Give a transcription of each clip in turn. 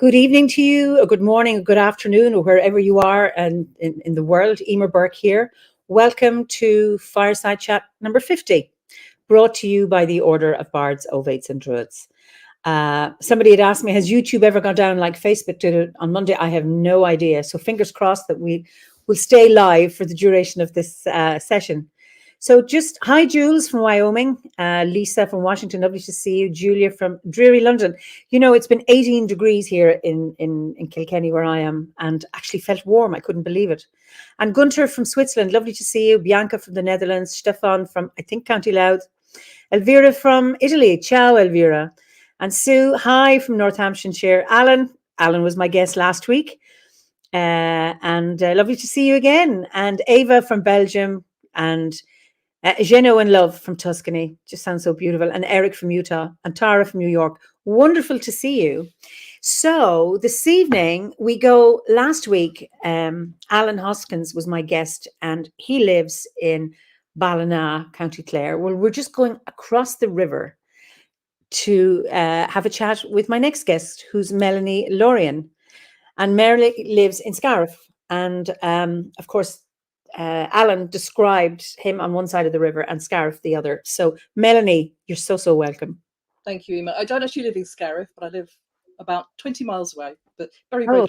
Good evening to you, or good morning, or good afternoon, or wherever you are and in the world. Eimear Burke here. Welcome to Fireside Chat number 50, brought to you by the Order of Bards, Ovates and Druids. Somebody had asked me, has YouTube ever gone down like Facebook did it on Monday? I have no idea. So fingers crossed that we will stay live for the duration of this session. So just hi, Jules from Wyoming, Lisa from Washington, lovely to see you, Julia from dreary London. You know, it's been 18 degrees here in Kilkenny where I am, and actually felt warm. I couldn't believe it. And Gunter from Switzerland, lovely to see you. Bianca from the Netherlands, Stefan from, I think, County Louth, Elvira from Italy. Ciao, Elvira. And Sue, hi from Northamptonshire. Alan was my guest last week. And lovely to see you again. And Ava from Belgium, and Geno and Love from Tuscany, just sounds so beautiful. And Eric from Utah, and Tara from New York. Wonderful to see you. So this evening we go, last week, Alan Hoskins was my guest, and he lives in Ballina, County Clare. Well, we're just going across the river to have a chat with my next guest, who's Melanie Lorien. And Melanie lives in Scariff. And of course, Alan described him on one side of the river and Scariff the other. So Melanie, you're so welcome. Thank you, Emma. I don't actually live in Scariff, but I live about 20 miles away, but very close.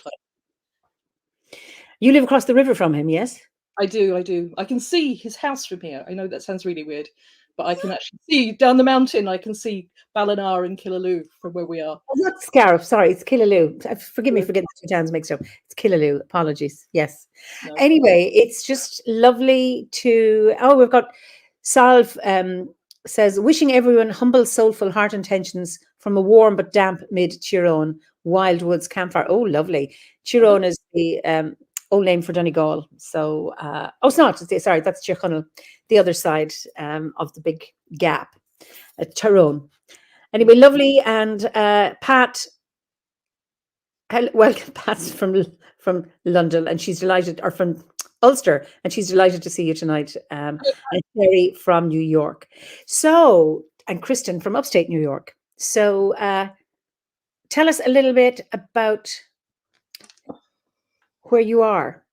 You live across the river from him, yes? I do. I can see his house from here. I know that sounds really weird, but I can actually see down the mountain. I can see Ballina and Killaloe from where we are. Oh, not Scariff, sorry, it's Killaloe. Forgive me for getting the two towns mixed up. It's Killaloe, apologies, yes. No. Anyway, it's just lovely to, we've got Salve says, wishing everyone humble, soulful heart intentions from a warm but damp mid-Tyrone Wildwoods campfire. Oh, lovely. Tyrone is the old name for Donegal. So, it's not, sorry, that's Tyrconnell, the other side of the big gap, Tyrone. Anyway, lovely. And Pat, welcome, Pat's from London, and she's delighted, or from Ulster, and she's delighted to see you tonight. And Terry from New York. So, and Kristen from upstate New York. So, tell us a little bit about where you are.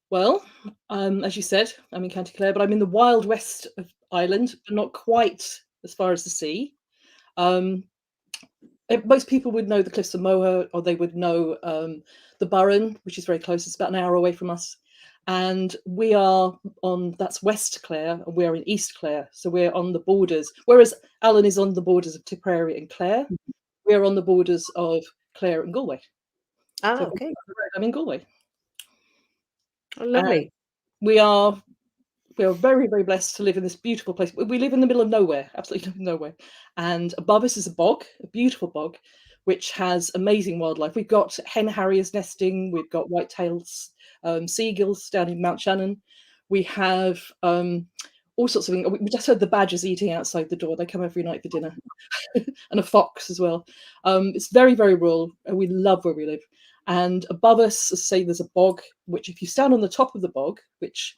Well, as you said, I'm in County Clare, but I'm in the wild west of Ireland, but not quite as far as the sea. Most people would know the Cliffs of Moher, or they would know the Burren, which is very close. It's about an hour away from us. And we are that's West Clare, and we're in East Clare. So we're on the borders. Whereas Alan is on the borders of Tipperary and Clare, we're on the borders of Clare and Galway. So okay. I'm in Galway. Oh, lovely. We are very, very blessed to live in this beautiful place. We live in the middle of nowhere, absolutely nowhere. And above us is a bog, a beautiful bog, which has amazing wildlife. We've got hen harriers nesting. We've got white-tailed seagulls down in Mount Shannon. We have all sorts of things. We just heard the badgers eating outside the door. They come every night for dinner. And a fox as well. It's very, very rural. And we love where we live. And above us, as I say, there's a bog, which if you stand on the top of the bog, which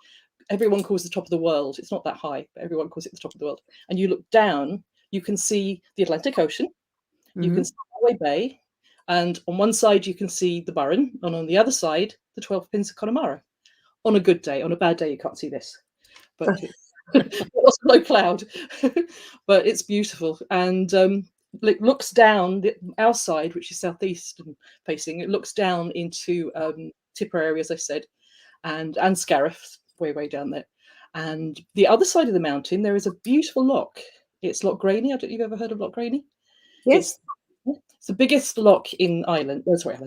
everyone calls the top of the world. It's not that high, but everyone calls it the top of the world. And you look down, you can see the Atlantic Ocean. Mm-hmm. You can see Galway Bay. And on one side, you can see the Burren. And on the other side, the 12 Pins of Connemara. On a good day. On a bad day, you can't see this. But it's low cloud. But it's beautiful. And it looks down, our side, which is southeast facing, it looks down into Tipperary, as I said, and Scariff. Way down there. And the other side of the mountain, there is a beautiful loch. It's Loch Graney. I don't know if you've ever heard of Loch Graney. Yes. It's the biggest loch in Ireland. Oh, sorry,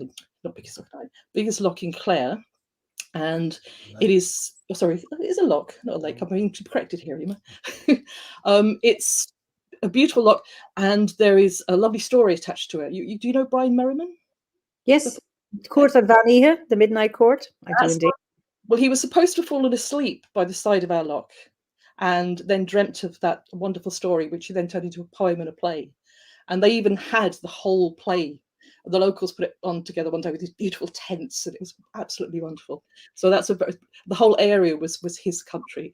not biggest loch in Ireland. Biggest loch in Clare. And it is, it is a loch, not a lake. I'm being corrected here, Emma. It's a beautiful loch, and there is a lovely story attached to it. Do you know Brian Merriman? Yes. Court of Van Ihe, the Midnight Court. I do indeed. Well, he was supposed to have fallen asleep by the side of our loch and then dreamt of that wonderful story, which he then turned into a poem and a play. And they even had the whole play. The locals put it on together one day with these beautiful tents, and it was absolutely wonderful. So the whole area was his country.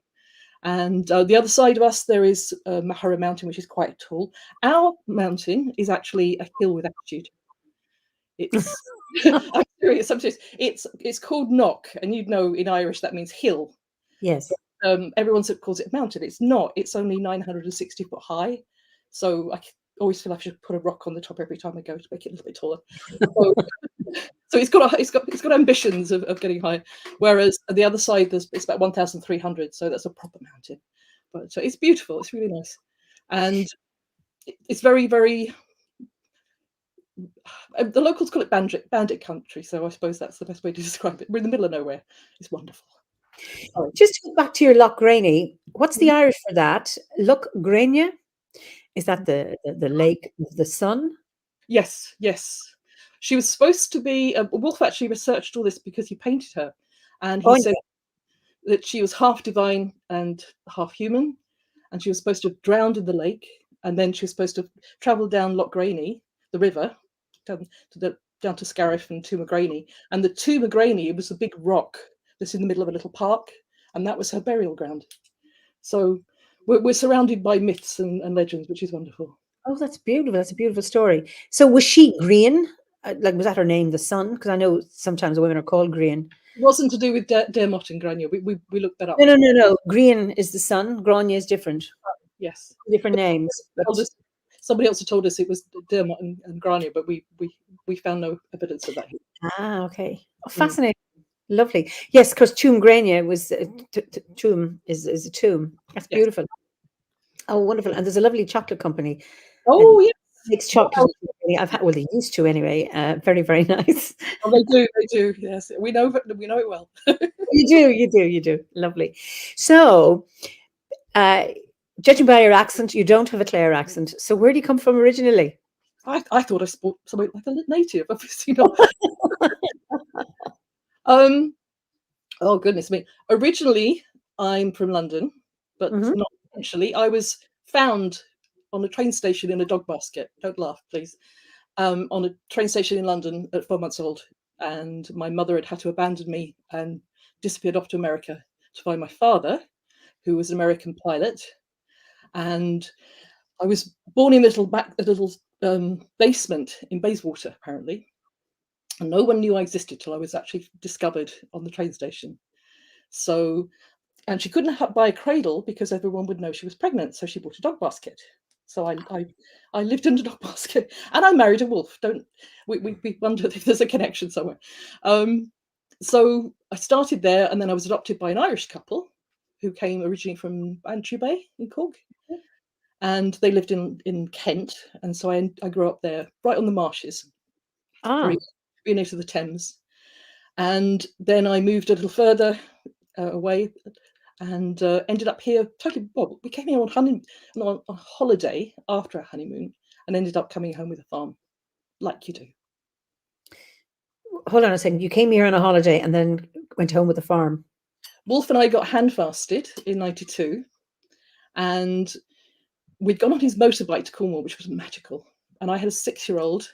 And the other side of us, there is Mahara Mountain, which is quite tall. Our mountain is actually a hill with altitude. It's I'm serious. I'm serious. It's called Knock, and you'd know in Irish that means hill. Yes. Everyone calls it a mountain. It's not. It's only 960 foot high. So I always feel I should put a rock on the top every time I go to make it a little bit taller. So it's got ambitions of getting higher. Whereas at the other side, it's about 1,300. So that's a proper mountain. But it's beautiful. It's really nice, and it's very, very. The locals call it bandit country. So I suppose that's the best way to describe it. We're in the middle of nowhere. It's wonderful. Sorry. Just to go back to your Loch Graney, what's the Irish for that? Loch Graney? Is that the lake of the sun? Yes, yes. She was supposed to be. Wolf actually researched all this because he painted her, and he said that she was half divine and half human, and she was supposed to have drowned in the lake, and then she was supposed to travel down Loch Graney, the river, down to Scariff and Tuamagraney, and the Tuamagraney was a big rock that's in the middle of a little park, and that was her burial ground. So we're surrounded by myths and legends, which is wonderful. Oh, that's beautiful. That's a beautiful story. So was she green? Like, was that her name, the sun? Because I know sometimes women are called green. It wasn't to do with Dermot and Grania. We looked that up. No. Green is the sun. Grania is different. Yes. Different names. Somebody else had told us it was Dermot and Grania, but we found no evidence of that. Ah, okay. Oh, fascinating. Lovely. Yes, because Tuamagraney was tomb is a tomb. That's beautiful. Oh, wonderful. And there's a lovely chocolate company. Oh, yes. Makes chocolate. Well, they used to anyway. Very, very nice. Oh, they do. Yes, we know it well. You do. Lovely. So, judging by your accent, you don't have a Clare accent. So, where do you come from originally? I thought I spoke something like a native, obviously not. Oh goodness me. Originally, I'm from London, but not actually. I was found on a train station in a dog basket. Don't laugh, please. On a train station in London at 4 months old, and my mother had to abandon me and disappeared off to America to find my father, who was an American pilot. And I was born in a little basement in Bayswater, apparently. And no one knew I existed till I was actually discovered on the train station. So, and she couldn't buy a cradle because everyone would know she was pregnant. So she bought a dog basket. So I lived in a dog basket, and I married a wolf. We wonder if there's a connection somewhere. So I started there, and then I was adopted by an Irish couple who came originally from Bantry Bay in Cork. And they lived in Kent, and so I grew up there, right on the marshes, very near to the Thames. And then I moved a little further away, and ended up here totally. Well, we came here on a holiday after our honeymoon, and ended up coming home with a farm, like you do. Hold on a second. You came here on a holiday and then went home with a farm. Wolf and I got handfasted in '92, and we'd gone on his motorbike to Cornwall, which was magical. And I had a 6-year-old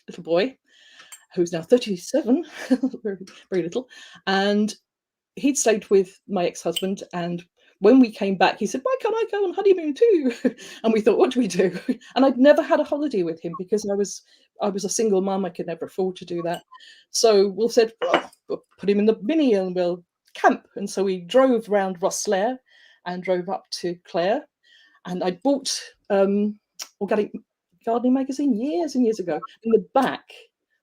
little boy who's now 37, very, very little. And he'd stayed with my ex-husband. And when we came back, he said, "Why can't I go on honeymoon too?" And we thought, what do we do? And I'd never had a holiday with him because I was a single mum. I could never afford to do that. So Wolf said, we'll put him in the Mini and we'll camp. And so we drove around Rosslare and drove up to Clare. And I bought Organic Gardening magazine years and years ago. In the back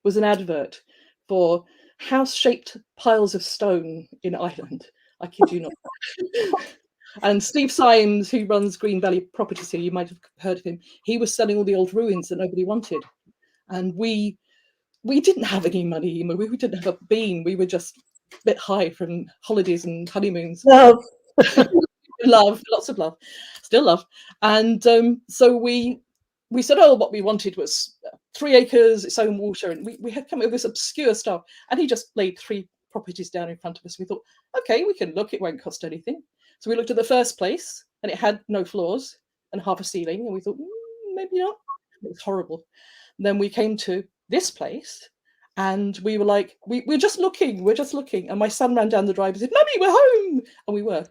was an advert for house-shaped piles of stone in Ireland. I kid you not. And Steve Symes, who runs Green Valley Properties here, you might have heard of him. He was selling all the old ruins that nobody wanted. And we didn't have any money. We didn't have a bean. We were just a bit high from holidays and honeymoons. Love, lots of love, still love. And so we said, what we wanted was 3 acres, its own water, and we had come up with this obscure stuff. And he just laid 3 properties down in front of us. We thought, okay, we can look, it won't cost anything. So we looked at the first place, and it had no floors and half a ceiling, and we thought, maybe not. It was horrible. And then we came to this place, and we were like, we're just looking. And my son ran down the drive and said, "Mummy, we're home." And we were.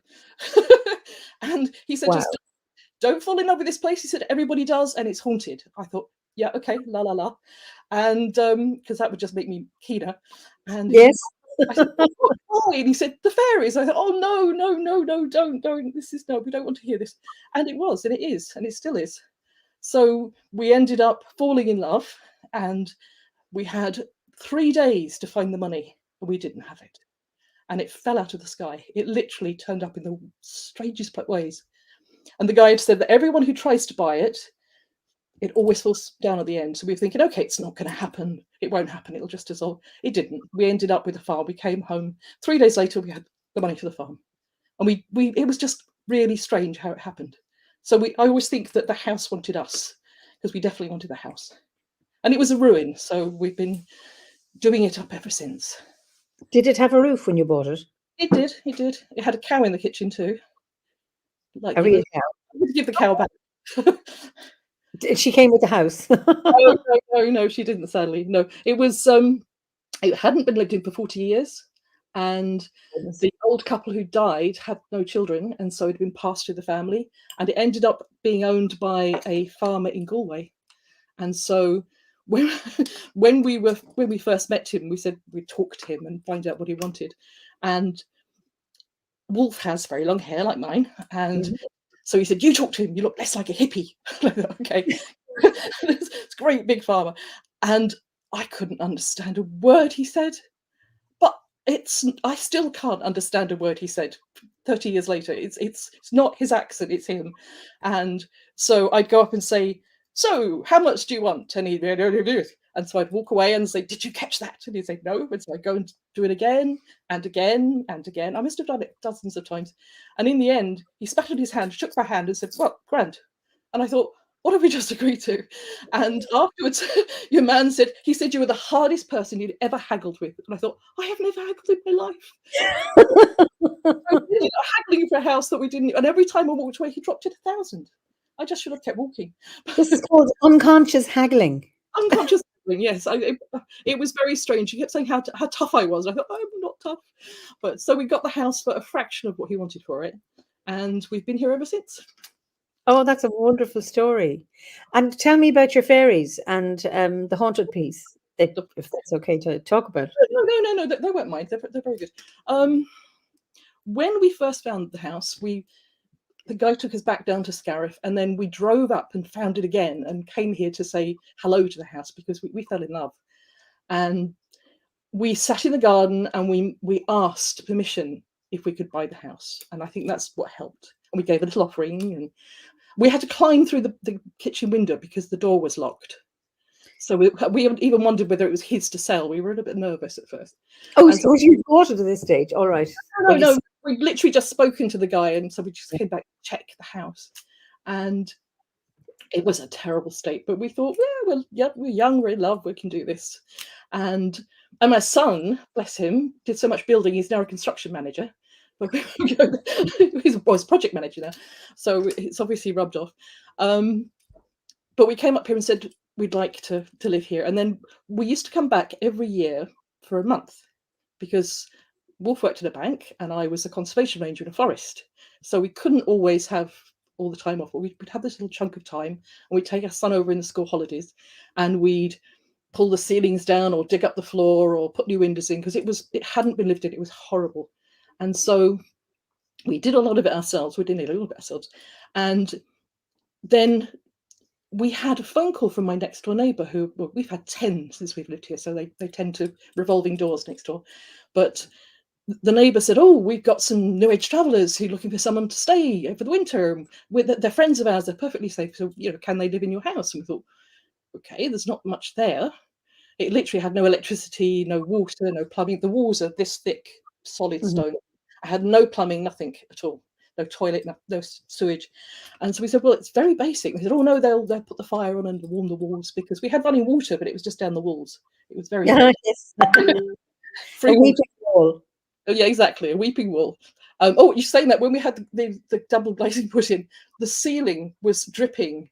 And he said, Just don't fall in love with this place. He said, everybody does, and it's haunted. I thought, yeah, okay, la la la. And because that would just make me keener. And Yes. I said, why? And he said, the fairies. I thought, oh no, no, no, no, don't. This is no, we don't want to hear this. And it was, and it is, and it still is. So we ended up falling in love, and we had 3 days to find the money, and we didn't have it. And it fell out of the sky. It literally turned up in the strangest ways. And the guy had said that everyone who tries to buy it, it always falls down at the end. So we were thinking, okay, it's not going to happen. It won't happen. It'll just dissolve. It didn't. We ended up with a farm. We came home 3 days later. We had the money for the farm, and it was just really strange how it happened. So I always think that the house wanted us, because we definitely wanted the house, and it was a ruin. So we've been doing it up ever since. Did it have a roof when you bought it? It did. It did. It had a cow in the kitchen too. Like A real cow? I'm going to give the cow back. She came with the house. No, she didn't, sadly. No, it was it hadn't been lived in for 40 years, and the old couple who died had no children, and so it had been passed through the family, and it ended up being owned by a farmer in Galway. And so when we first met him, we said we'd talk to him and find out what he wanted. And Wolf has very long hair like mine, and so he said, you talk to him, you look less like a hippie. Okay. It's a great big farmer. And I couldn't understand a word he said. But I still can't understand a word he said 30 years later. It's not his accent, it's him. And so I'd go up and say, so how much do you want? And and so I'd walk away and say, did you catch that? And he'd say, no. And so I'd go and do it again and again and again. I must have done it dozens of times. And in the end, he spat on his hand, shook my hand and said, well, grand. And I thought, what have we just agreed to? And afterwards, your man said, he said you were the hardest person you'd ever haggled with. And I thought, I have never haggled in my life. I ended up haggling for a house that we didn't, and every time I walked away, he dropped it 1,000. I just should have kept walking. This is called unconscious haggling. Unconscious haggling, yes. It was very strange. He kept saying how tough I was. I thought, I'm not tough. But so we got the house for a fraction of what he wanted for it, and we've been here ever since. Oh, that's a wonderful story. And tell me about your fairies and the haunted piece, if that's okay to talk about. No, they won't mind. They're very good. When we first found the house, the guy took us back down to Scariff, and then we drove up and found it again and came here to say hello to the house because we fell in love. And we sat in the garden and we asked permission if we could buy the house. And I think that's what helped. And we gave a little offering, and we had to climb through the kitchen window because the door was locked. So we even wondered whether it was his to sell. We were a little bit nervous at first. Oh, so you bought it at this stage? All right. No. We'd literally just spoken to the guy, and so we just came back to check the house. And it was a terrible state, but we thought, we're young, we're in love, we can do this. And my son, bless him, did so much building, he's now a construction manager. He's a project manager now, so it's obviously rubbed off. But we came up here and said we'd like to live here, and then we used to come back every year for a month because Wolf worked in a bank and I was a conservation ranger in a forest, so we couldn't always have all the time off, but we'd have this little chunk of time, and we'd take our son over in the school holidays, and we'd pull the ceilings down or dig up the floor or put new windows in because it hadn't been lived in. It was horrible. And so we did a lot of it ourselves. We did a little bit ourselves. And then we had a phone call from my next door neighbour we've had 10 since we've lived here, so they tend to revolving doors next door. But the neighbour said, oh, we've got some New Age travellers who are looking for someone to stay over the winter. They're friends of ours, they're perfectly safe. So, can they live in your house? And we thought, okay, there's not much there. It literally had no electricity, no water, no plumbing. The walls are this thick, solid stone. I had no plumbing, nothing at all. No toilet, no sewage. And so we said, well, it's very basic. They said, oh, no, they'll put the fire on and warm the walls, because we had running water, but it was just down the walls. It was very free weeping wall. Oh, yeah, exactly, a weeping wall. You're saying that when we had the double glazing put in, the ceiling was dripping.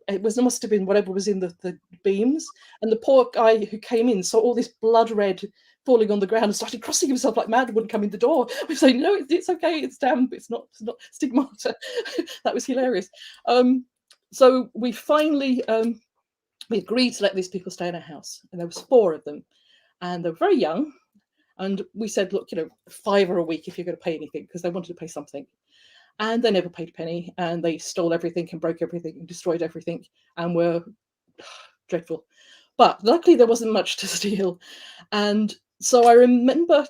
It must have been whatever was in the beams, and the poor guy who came in saw all this blood red falling on the ground and started crossing himself like mad, wouldn't come in the door. We say, no, it's okay, it's damp, it's not stigmata. That was hilarious. So we finally we agreed to let these people stay in our house, and there was 4 of them, and they were very young. And we said, look, £5 a week if you're going to pay anything, because they wanted to pay something. And they never paid a penny, and they stole everything and broke everything and destroyed everything and were dreadful. But luckily there wasn't much to steal. And so I remember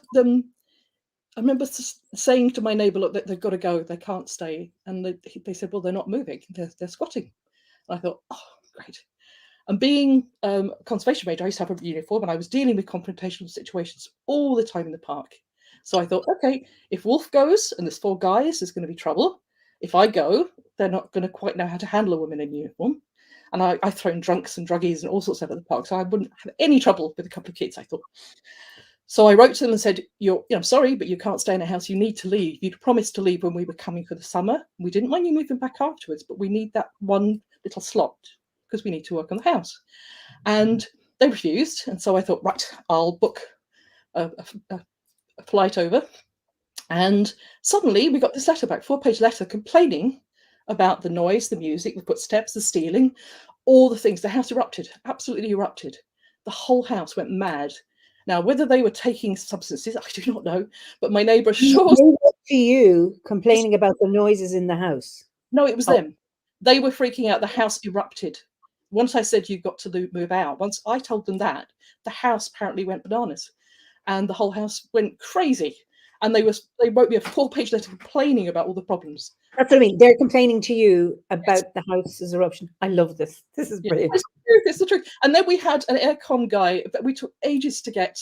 saying to my neighbour, look, they've got to go, they can't stay. And they said, well, they're not moving, they're squatting. And I thought, oh, great. And being a conservation ranger, I used to have a uniform, and I was dealing with confrontational situations all the time in the park. So I thought, okay, if Wolf goes and there's 4 guys, there's going to be trouble. If I go, they're not going to quite know how to handle a woman in uniform. And I've thrown drunks and druggies and all sorts of at the park, so I wouldn't have any trouble with a couple of kids, I thought. So I wrote to them and said, I'm sorry, but you can't stay in a house. You need to leave. You'd promised to leave when we were coming for the summer. We didn't mind you moving back afterwards, but we need that one little slot because we need to work on the house. And they refused. And so I thought, right, I'll book a flight over. And suddenly we got this letter back, 4-page letter, complaining about the noise, the music, the footsteps, the stealing, all the things. The house erupted, absolutely erupted. The whole house went mad. Now, whether they were taking substances, I do not know, but my neighbour assures to you complaining about the noises in the house. No, it was them. They were freaking out. The house erupted. Once I said you've got to move out, once I told them that, the house apparently went bananas, and the whole house went crazy. And they wrote me a 4-page letter complaining about all the problems. That's what I mean. They're complaining to you about the house's eruption. I love this. This is brilliant. It's the truth. And then we had an aircon guy, but we took ages to get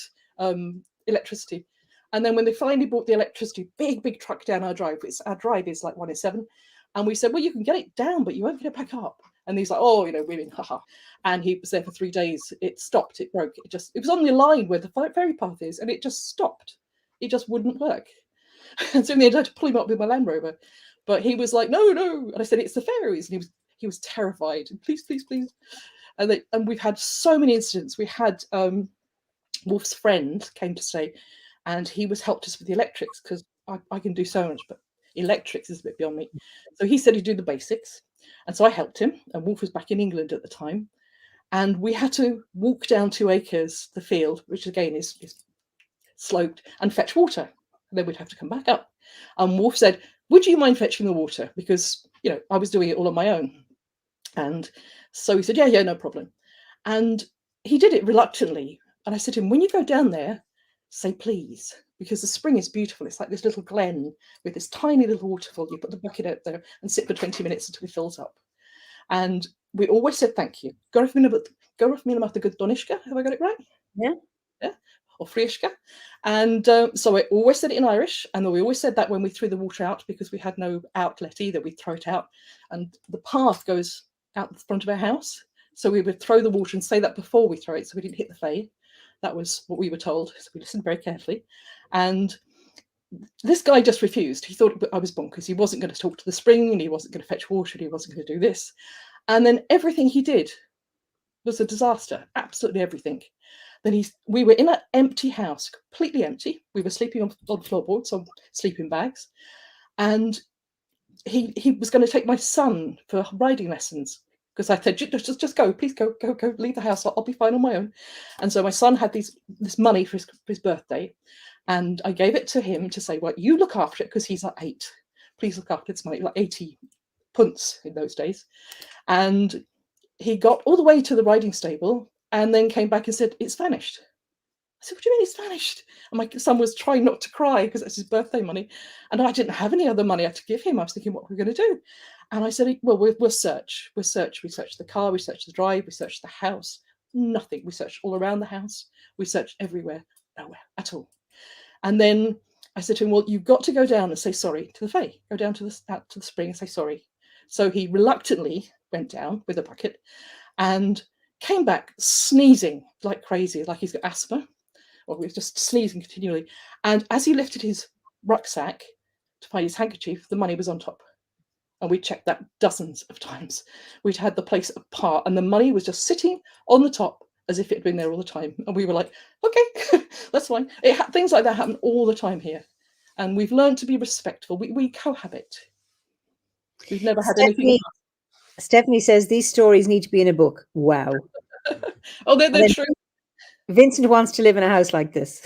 electricity. And then when they finally brought the electricity, big truck down our drive. Our drive is like 1 in 7. And we said, well, you can get it down, but you won't get it back up. And he's like, oh, women, haha. And he was there for 3 days. It stopped. It broke. It was on the line where the ferry path is, and it just stopped. It just wouldn't work. And so in the end, I had to pull him up with my Land Rover. But he was like, no. And I said, it's the ferries. And he was terrified. And please. And we've had so many incidents. We had Wolf's friend came to stay, and he helped us with the electrics, because I can do so much, but electrics is a bit beyond me. So he said he'd do the basics. And so I helped him. And Wolf was back in England at the time. And we had to walk down 2 acres, the field, which again is sloped, and fetch water. And then we'd have to come back up. And Wolf said, would you mind fetching the water? Because, I was doing it all on my own. And so he said, yeah, no problem. And he did it reluctantly. And I said to him, when you go down there, say please, because the spring is beautiful. It's like this little glen with this tiny little waterfall. You put the bucket out there and sit for 20 minutes until it fills up. And we always said thank you. Goraf minam the good Donishka. Have I got it right? Yeah. Or Frieshka. And so I always said it in Irish. And we always said that when we threw the water out, because we had no outlet either. We'd throw it out. And the path goes out the front of our house. So we would throw the water and say that before we throw it, so we didn't hit the fay. That was what we were told. So we listened very carefully. And this guy just refused. He thought I was bonkers. He wasn't going to talk to the spring, and he wasn't going to fetch water, and he wasn't going to do this. And then everything he did was a disaster. Absolutely everything. Then we were in an empty house, completely empty. We were sleeping on floorboards, on sleeping bags. And he was going to take my son for riding lessons, because I said, just go, please go, leave the house. I'll be fine on my own. And so my son had this money for his birthday, and I gave it to him to say, well, you look after it, because he's like 8. Please look after this money, like 80 punts in those days. And he got all the way to the riding stable, and then came back and said, it's vanished. I said, what do you mean it's vanished? And my son was trying not to cry, because that's his birthday money. And I didn't have any other money I had to give him. I was thinking, what are we going to do? And I said, well, we'll search. We searched the car, we searched the drive, we searched the house. Nothing. We searched all around the house. We searched everywhere. Nowhere at all. And then I said to him, well, you've got to go down and say sorry to the fay. Go down to the spring and say sorry. So he reluctantly went down with a bucket and came back sneezing like crazy, like he's got asthma, or he was just sneezing continually. And as he lifted his rucksack to find his handkerchief, the money was on top. And we checked that dozens of times. We'd had the place apart, and the money was just sitting on the top as if it had been there all the time. And we were like, okay, that's fine. Things like that happen all the time here. And we've learned to be respectful. We cohabit. We've never had anything. Stephanie says these stories need to be in a book. Wow. Oh, they're then true. Vincent wants to live in a house like this.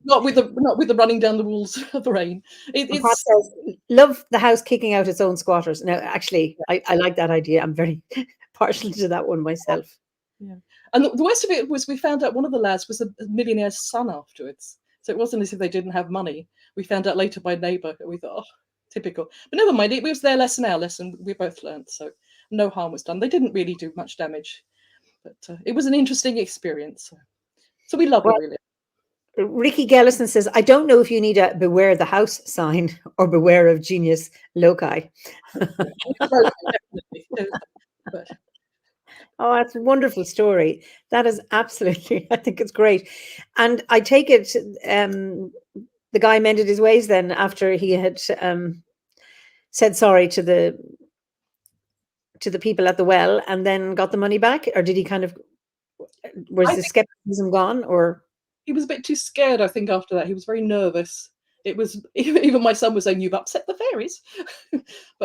Not with the running down the walls of the rain. And Pat It's says, love the house kicking out its own squatters. Now, actually, I like that idea. I'm very partial to that one myself. yeah. And the worst of it was we found out one of the lads was a millionaire's son afterwards. So it wasn't as if they didn't have money. We found out later by a neighbour, and we thought, oh, typical. But never mind, it was their lesson, our lesson. We both learned, so no harm was done. They didn't really do much damage, but it was an interesting experience. So we love Well, where we live. Ricky Gellison says, I don't know if you need a beware the house sign or beware of genius loci. But Oh, that's a wonderful story. That is absolutely, I think it's great. And I take it the guy mended his ways then after he had said sorry to the people at the well and then got the money back? Or did he kind of, was I the think skepticism gone? Or he was a bit too scared, I think, after that. He was very nervous. It was even my son was saying, "You've upset the fairies,"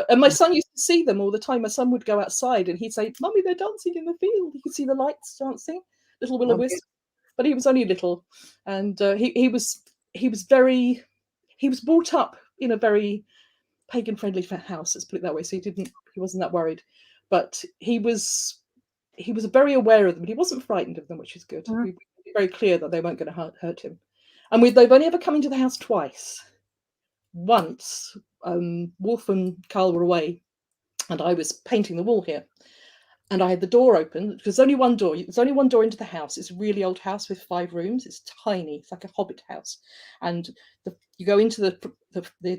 and my son used to see them all the time. My son would go outside and he'd say, "Mummy, they're dancing in the field. You could see the lights dancing, little will o' okay. wisp." But he was only little, and he was brought up in a very pagan friendly house. Let's put it that way. So he wasn't that worried, but he was very aware of them, but he wasn't frightened of them, which is good. Mhm. We were very clear that they weren't going to hurt him. And they've only ever come into the house twice. Once, Wolf and Carl were away, and I was painting the wall here. And I had the door open because there's only one door. There's only one door into the house. It's a really old house with 5 rooms. It's tiny. It's like a hobbit house. And you go into the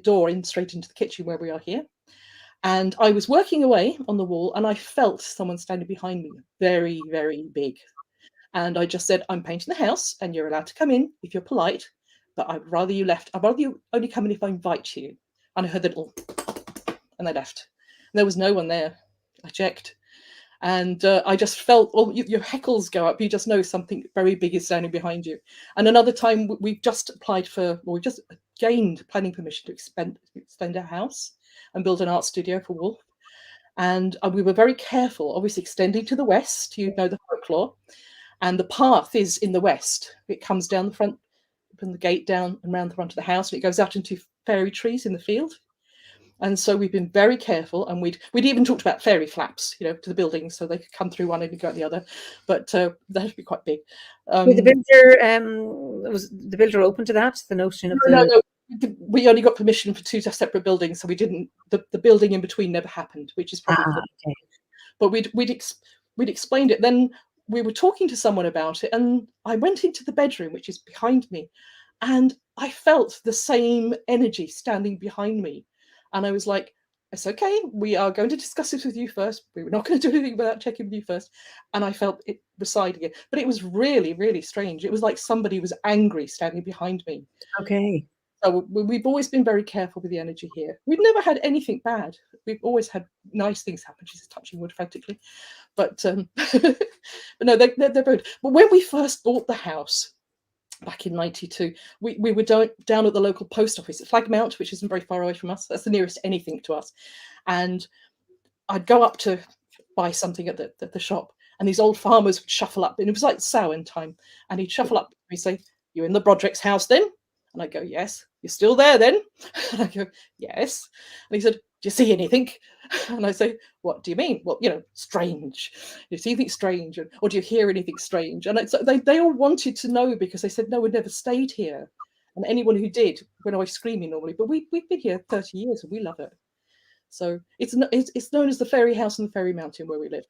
door straight into the kitchen where we are here. And I was working away on the wall, and I felt someone standing behind me, very, very big. And I just said, I'm painting the house, and you're allowed to come in if you're polite, but I'd rather you left. I'd rather you only come in if I invite you. And I heard the little, and they left. And there was no one there. I checked. And I just felt, your hackles go up. You just know something very big is standing behind you. And another time, we've just we just gained planning permission to extend our house and build an art studio for Wolf. And we were very careful, obviously extending to the west, you know, the folklore. And the path is in the west. It comes down the front, from the gate down and round the front of the house, and it goes out into fairy trees in the field. And so we've been very careful, and we'd even talked about fairy flaps, you know, to the buildings, so they could come through one and go out the other. But that'd be quite big. was the builder open to that? The notion of No. We only got permission for 2 separate buildings, so we didn't. The building in between never happened, which is probably. Okay. But we'd explained it. Then we were talking to someone about it, and I went into the bedroom, which is behind me, and I felt the same energy standing behind me. And I was like, it's okay, we are going to discuss this with you first. We were not going to do anything without checking with you first. And I felt it residing it. But it was really, really strange. It was like somebody was angry standing behind me. Okay. So we've always been very careful with the energy here. We've never had anything bad. We've always had nice things happen. She's touching wood frantically. But but no, they're very good. But when we first bought the house back in '92, we were down at the local post office at Flagmount, which isn't very far away from us. That's the nearest anything to us. And I'd go up to buy something at the shop, and these old farmers would shuffle up, and it was like Samhain time, and he'd shuffle up and he'd say, "You in the Broderick's house then?" And I go, "Yes." "You're still there then?" And I go, "Yes." And he said, "Do you see anything?" And I say, "What do you mean?" "Well, you know, strange. Do you see anything strange? Or do you hear anything strange?" And they all wanted to know, because they said, "No, we'd never stayed here." And anyone who did went away screaming normally. But we've been here 30 years and we love it. So it's known as the Fairy House on the Fairy Mountain where we live.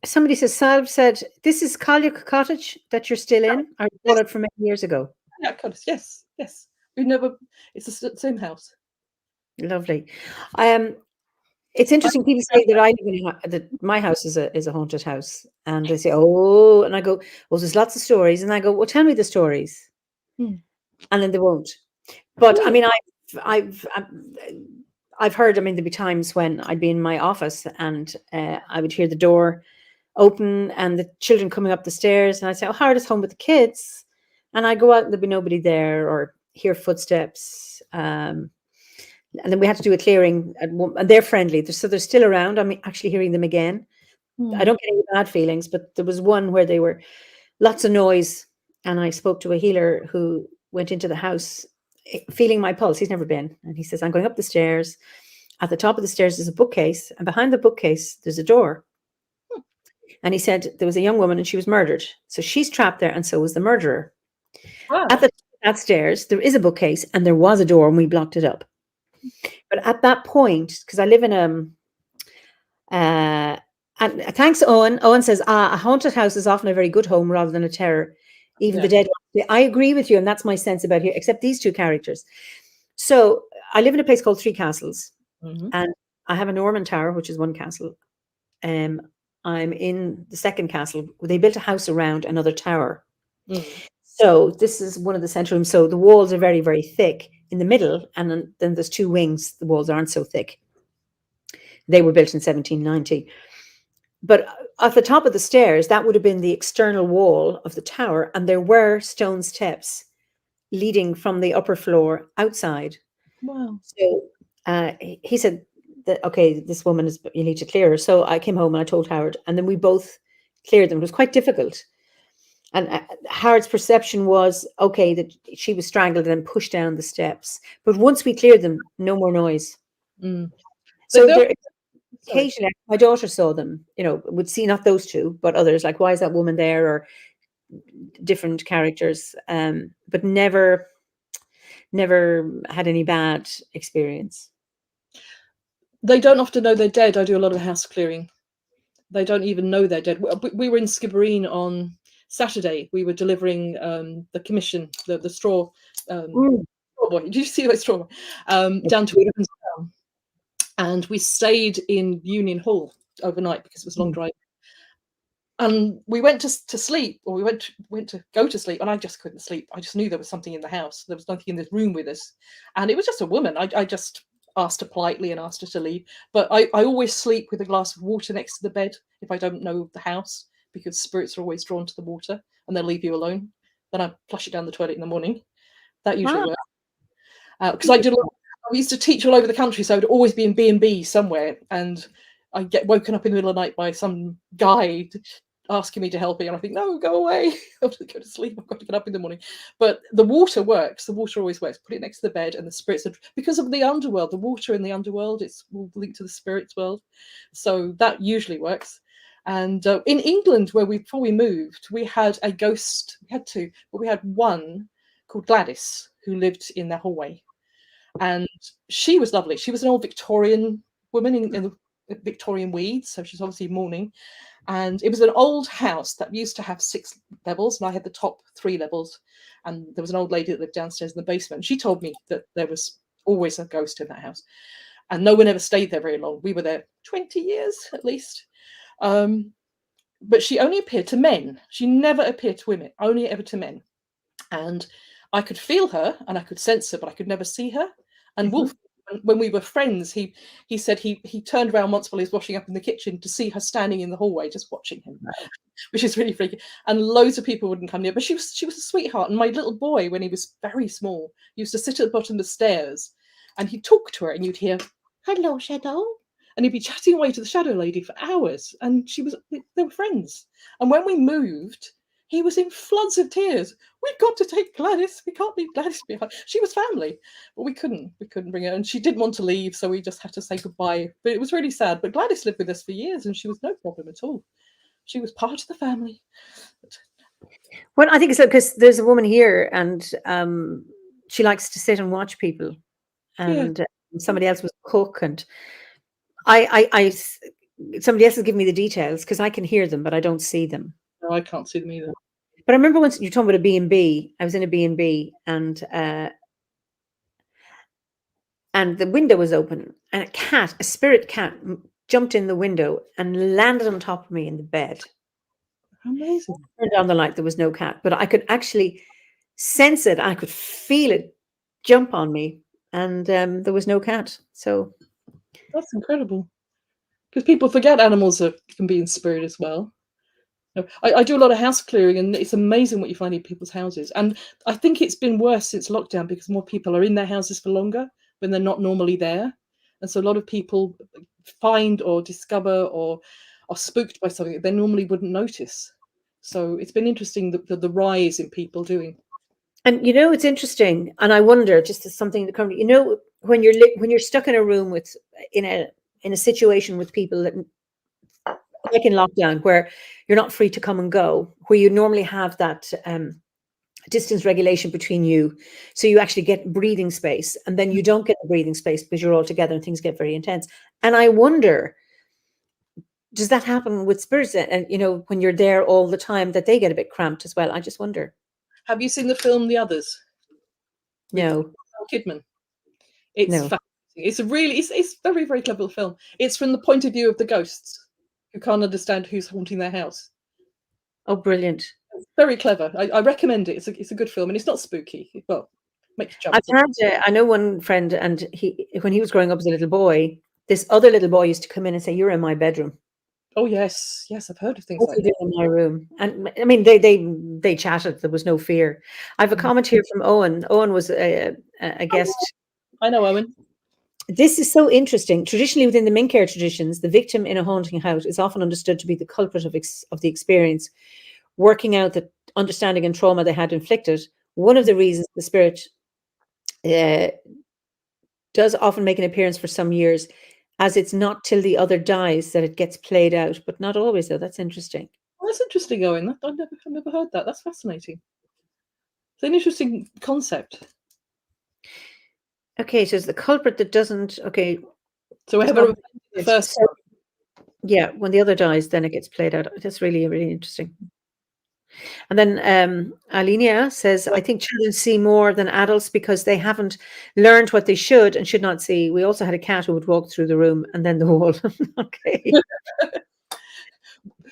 Somebody says, Salve said, this is Collier Cottage that you're still in? I bought it from many years ago. Yeah, yes. We've never, it's the same house. Lovely. It's interesting. People say that I live in that my house is a haunted house, and they say, "Oh," and I go, "Well, there's lots of stories," and I go, "Well, tell me the stories," and then they won't. But I mean, I've heard. I mean, there'd be times when I'd be in my office and I would hear the door open and the children coming up the stairs, and I'd say, "Oh, Howard is home with the kids," and I go out and there'd be nobody there, or hear footsteps. And then we had to do a clearing, and they're friendly, so they're still around. I'm actually hearing them again, I don't get any bad feelings, but there was one where they were lots of noise, and I spoke to a healer who went into the house feeling my pulse. He's never been, and he says, I'm going up the stairs. At the top of the stairs is a bookcase, and behind the bookcase there's a door. And he said there was a young woman and she was murdered, so she's trapped there, and so was the murderer. Wow. At the top of that stairs there is a bookcase, and there was a door, and we blocked it up. But at that point, because I live in and thanks, Owen. Owen says, a haunted house is often a very good home rather than a terror. Even the dead. I agree with you, and that's my sense about here, except these two characters. So I live in a place called Three Castles, and I have a Norman Tower, which is one castle. I'm in the second castle. They built a house around another tower. So this is one of the central rooms. So the walls are very, very thick in the middle, and then there's two wings. The walls aren't so thick. They were built in 1790. But at the top of the stairs, that would have been the external wall of the tower, and there were stone steps leading from the upper floor outside. Wow. So he said that, okay, this woman is, you need to clear her. So I came home and I told Howard, and then we both cleared them. It was quite difficult. And Howard's perception was, okay, that she was strangled and then pushed down the steps. But once we cleared them, no more noise. So there, occasionally, my daughter saw them, would see not those two, but others, like, why is that woman there, or different characters, but never had any bad experience. They don't often know they're dead. I do a lot of house clearing. They don't even know they're dead. We were in Skibbereen on Saturday. We were delivering the commission, the straw. Straw boy. Did you see that straw? Down to Edenstown. And we stayed in Union Hall overnight because it was a long drive. And we went to sleep, or we went to go to sleep, and I just couldn't sleep. I just knew there was something in the house. There was nothing in this room with us. And it was just a woman. I just asked her politely and asked her to leave. But I always sleep with a glass of water next to the bed if I don't know the house, because spirits are always drawn to the water and they'll leave you alone. Then I flush it down the toilet in the morning. That usually works. Because I used to teach all over the country, so I would always be in B&B somewhere, and I get woken up in the middle of the night by some guy asking me to help him, and I think, no, go away. I have to go to sleep. I've got to get up in the morning. But the water works. The water always works. Put it next to the bed, and the spirits are, because of the underworld, the water in the underworld, it's linked to the spirits world. So that usually works. And in England, before we moved, we had a ghost. We had two, but we had one called Gladys who lived in their hallway. And she was lovely. She was an old Victorian woman in the Victorian weeds, so she's obviously mourning. And it was an old house that used to have 6 levels, and I had the top 3 levels. And there was an old lady that lived downstairs in the basement. She told me that there was always a ghost in that house, and no one ever stayed there very long. We were there 20 years at least. But she only appeared to men. She never appeared to women, only ever to men. And I could feel her and I could sense her, but I could never see her. And Wolf, when we were friends, he said he turned around once while he was washing up in the kitchen to see her standing in the hallway just watching him, which is really freaky. And loads of people wouldn't come near, but she was a sweetheart. And my little boy, when he was very small, used to sit at the bottom of the stairs, and he'd talk to her, and you'd hear, "Hello, Shadow," and he'd be chatting away to the shadow lady for hours. And they were friends. And when we moved, he was in floods of tears. We've got to take Gladys. We can't leave Gladys behind. She was family, but we couldn't bring her. And she didn't want to leave, so we just had to say goodbye. But it was really sad. But Gladys lived with us for years, and she was no problem at all. She was part of the family. Well, I think it's because there's a woman here, and she likes to sit and watch people. And somebody else was a cook, and somebody else has given me the details because I can hear them, but I don't see them. No, I can't see them either. But I remember once you're talking about a B&B. I was in a B&B, and the window was open, and a spirit cat, jumped in the window and landed on top of me in the bed. Amazing. I turned on the light. There was no cat, but I could actually sense it. I could feel it jump on me, and there was no cat. So that's incredible, because people forget animals can be in spirit as well. I do a lot of house clearing, and it's amazing what you find in people's houses. And I think it's been worse since lockdown because more people are in their houses for longer when they're not normally there. And so a lot of people find or discover or are spooked by something that they normally wouldn't notice. So it's been interesting the rise in people doing. And you know, it's interesting, and I wonder, just as something that comes, you know, when you're stuck in a room with in a situation with people that, like in lockdown, where you're not free to come and go, where you normally have that distance regulation between you, so you actually get breathing space, and then you don't get the breathing space because you're all together and things get very intense. And I wonder, does that happen with spirits? And you know, when you're there all the time, that they get a bit cramped as well. I just wonder. Have you seen the film The Others? With No, Nicole Kidman. It's no. fascinating. It's a really, it's very, very clever film. It's from the point of view of the ghosts who can't understand who's haunting their house. Oh, brilliant. It's very clever. I recommend it. It's a good film, and it's not spooky. Well, makes you jump. I've had, I know one friend, and when he was growing up as a little boy, this other little boy used to come in and say, "You're in my bedroom." Oh yes, yes, I've heard of things What like are you that. doing in my room? And I mean, they chatted. There was no fear. I have a comment here from Owen. Owen was a guest. I know, Owen. This is so interesting. Traditionally, within the Mincare traditions, the victim in a haunting house is often understood to be the culprit of the experience, working out the understanding and trauma they had inflicted. One of the reasons the spirit does often make an appearance for some years, as it's not till the other dies that it gets played out, but not always, though. That's interesting. Well, that's interesting, Owen. I've never heard that. That's fascinating. It's an interesting concept. Okay, so it's the culprit that doesn't. Okay, so whoever the first. So, yeah, when the other dies, then it gets played out. That's really, really interesting. And then Alinia says, I think children see more than adults because they haven't learned what they should and should not see. We also had a cat who would walk through the room and then the wall. Okay.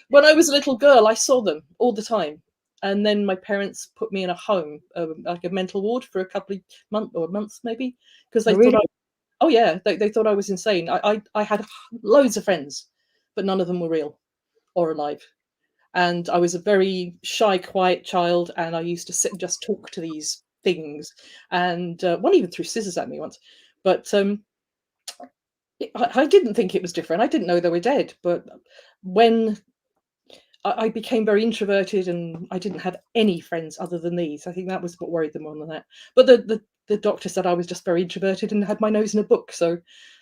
When I was a little girl, I saw them all the time. And then my parents put me in a home, like a mental ward for a couple of months maybe, because they Really? thought they thought I was insane. I had loads of friends, but none of them were real or alive. And I was a very shy, quiet child, and I used to sit and just talk to these things. And one even threw scissors at me once. But I didn't think it was different. I didn't know they were dead. But when I became very introverted and I didn't have any friends other than these, I think that was what worried them more than that. But the doctor said I was just very introverted and had my nose in a book. So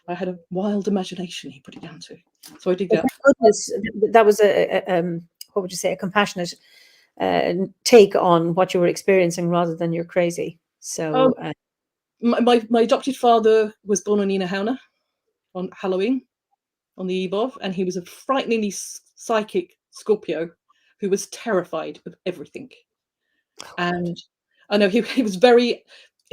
I had a wild imagination, he put it down to. So I did that. Goodness, that was what would you say, a compassionate take on what you were experiencing rather than you're crazy. So my adopted father was born on Inahauna on Halloween, on the eve of, and he was a frighteningly psychic Scorpio who was terrified of everything. And I know he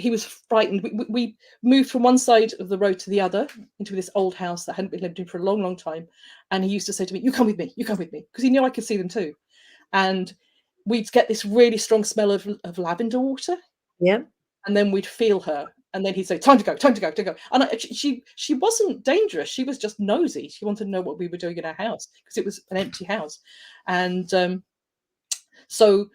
was frightened. We moved from one side of the road to the other into this old house that hadn't been lived in for a long, long time. And he used to say to me, you come with me, because he knew I could see them too. And we'd get this really strong smell of lavender water. Yeah. And then we'd feel her. And then he'd say, time to go. And she wasn't dangerous. She was just nosy. She wanted to know what we were doing in our house because it was an empty house. And so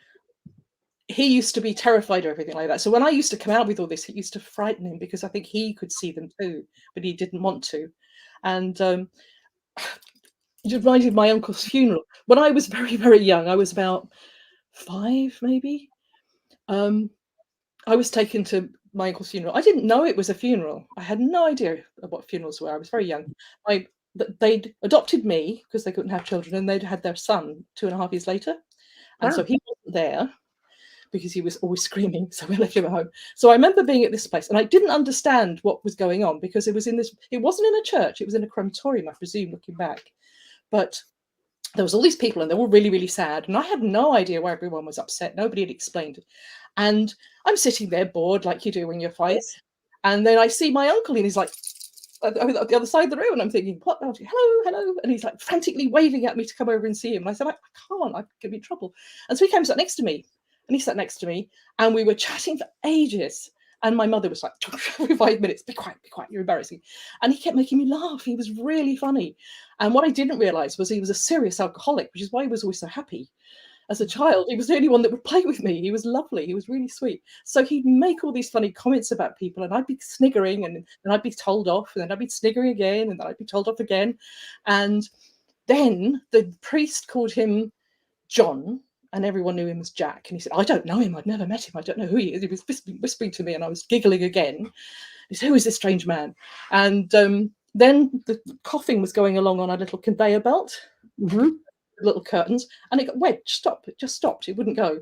he used to be terrified of everything like that. So when I used to come out with all this, it used to frighten him because I think he could see them too, but he didn't want to. And it reminded me of my uncle's funeral. When I was very, very young, I was about 5 maybe. I was taken to my uncle's funeral. I didn't know it was a funeral. I had no idea what funerals were. I was very young. They'd adopted me because they couldn't have children, and they'd had their son 2.5 years later. And so he wasn't there because he was always screaming. So we left him at home. So I remember being at this place, and I didn't understand what was going on because it wasn't in a church. It was in a crematorium, I presume, looking back. But there was all these people, and they were really, really sad. And I had no idea why everyone was upset. Nobody had explained it. And I'm sitting there bored like you do when you're 5. Yes. And then I see my uncle, and he's like at the other side of the room, and I'm thinking, what? Hello. And he's like frantically waving at me to come over and see him. And I said, I can't, I could be in trouble. And so he came and sat next to me, and we were chatting for ages. And my mother was like, 5 minutes, be quiet, you're embarrassing. And he kept making me laugh. He was really funny. And what I didn't realize was he was a serious alcoholic, which is why he was always so happy. As a child, he was the only one that would play with me. He was lovely. He was really sweet. So he'd make all these funny comments about people, and I'd be sniggering, and then I'd be told off, and then I'd be sniggering again, and then I'd be told off again. And Then the priest called him John, and everyone knew him as Jack. And he said, I don't know him. I've never met him. I don't know who he is. He was whispering to me, and I was giggling again. He said, who is this strange man? And then the coughing was going along on a little conveyor belt, little curtains, and it got wedged. Stop. It just stopped. It wouldn't go.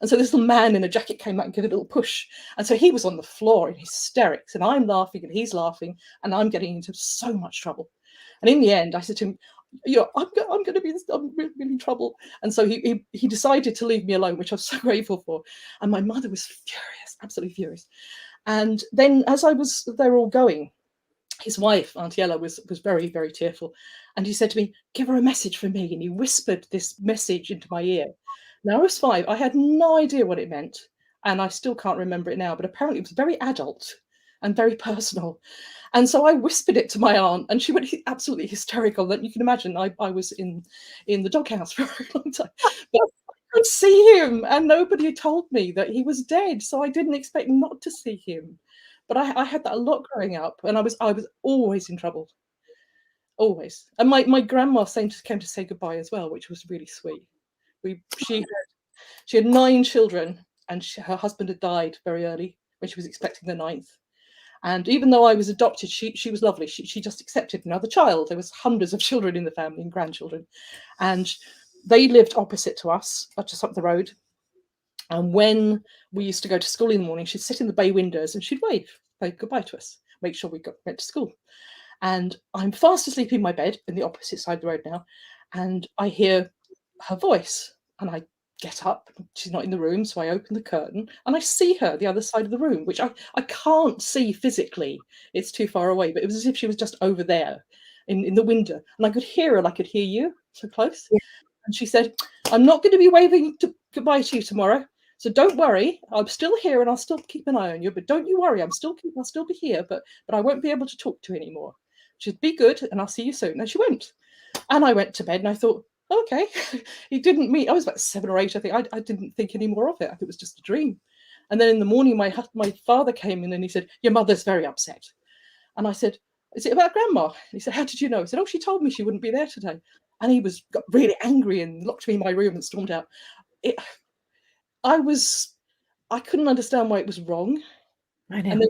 And so this little man in a jacket came out and gave a little push. And so he was on the floor in hysterics, and I'm laughing and he's laughing, and I'm getting into so much trouble. And in the end, I said to him, I'm going to be really in trouble. And so he decided to leave me alone, which I was so grateful for. And my mother was furious, absolutely furious. And then as they were all going, his wife, Aunt Ella, was very, very tearful. And he said to me, give her a message for me. And he whispered this message into my ear. Now, I was 5. I had no idea what it meant. And I still can't remember it now. But apparently it was very adult and very personal. And so I whispered it to my aunt, and she went absolutely hysterical. That you can imagine, I was in the doghouse for a very long time. But I could see him, and nobody told me that he was dead. So I didn't expect not to see him. But I had that a lot growing up, and I was always in trouble. Always. And my grandma came to say goodbye as well, which was really sweet. She had 9 children, and her husband had died very early when she was expecting the 9th. And even though I was adopted, she was lovely. She just accepted another child. There was hundreds of children in the family and grandchildren. And they lived opposite to us, just up the road. And when we used to go to school in the morning, she'd sit in the bay windows and she'd wave goodbye to us, make sure we went to school. And I'm fast asleep in my bed in the opposite side of the road now. And I hear her voice, and I get up. She's not in the room, so I open the curtain and I see her the other side of the room, which I can't see physically. It's too far away, but it was as if she was just over there in the window, and I could hear her. I could hear you so close. Yeah. And she said, I'm not going to be waving goodbye to you tomorrow, so don't worry. I'm still here, and I'll still keep an eye on you, but don't you worry. I'll still be here, but I won't be able to talk to you anymore. She said, be good, and I'll see you soon. And she went, and I went to bed, and I thought, okay. He didn't meet. I was about 7 or 8, I think. I didn't think any more of it. I think it was just a dream. And then in the morning, my father came in and he said, your mother's very upset. And I said, is it about Grandma? And he said, how did you know? He said, oh, she told me she wouldn't be there today. And he got really angry and locked me in my room and stormed out. I couldn't understand why it was wrong. I know. And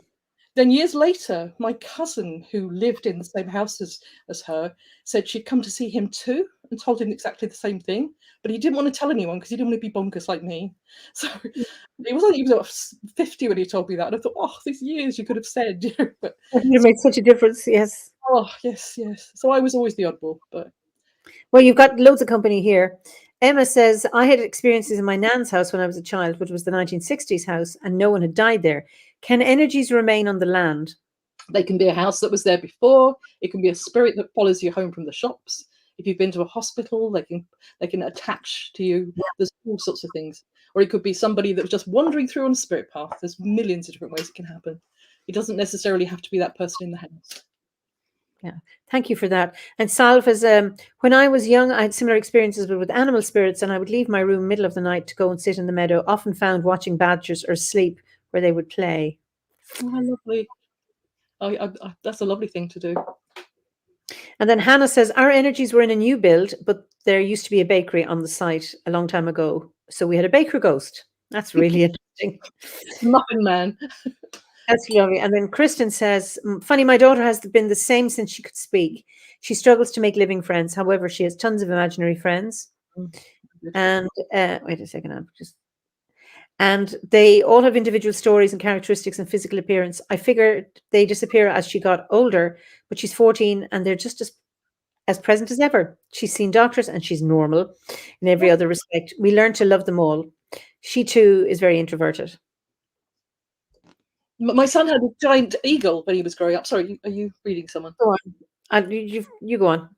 then years later, my cousin, who lived in the same house as her, said she'd come to see him too and told him exactly the same thing. But he didn't want to tell anyone because he didn't want to be bonkers like me. So he was 50 when he told me that. And I thought, oh, these years you could have said. But you made such a difference, yes. Oh, yes. So I was always the oddball. But well, you've got loads of company here. Emma says, I had experiences in my nan's house when I was a child, which was the 1960s house, and no one had died there. Can energies remain on the land? They can be a house that was there before. It can be a spirit that follows you home from the shops. If you've been to a hospital, they can attach to you. Yeah. There's all sorts of things. Or it could be somebody that was just wandering through on a spirit path. There's millions of different ways it can happen. It doesn't necessarily have to be that person in the house. Yeah, thank you for that. And Salva's, when I was young, I had similar experiences with animal spirits, and I would leave my room middle of the night to go and sit in the meadow, often found watching badgers or sleep where they would play. Oh, how lovely. That's a lovely thing to do. And then Hannah says, our energies were in a new build, but there used to be a bakery on the site a long time ago. So we had a baker ghost. That's really interesting. Muffin man. That's lovely. And then Kristen says, funny, my daughter has been the same since she could speak. She struggles to make living friends. However, she has tons of imaginary friends. And wait a second. And they all have individual stories and characteristics and physical appearance. I figured they disappear as she got older, but she's 14 and they're just as present as ever. She's seen doctors and she's normal in every other respect. We learn to love them all. She too is very introverted. My son had a giant eagle when he was growing up. Sorry, are you reading someone? Go on. You go on.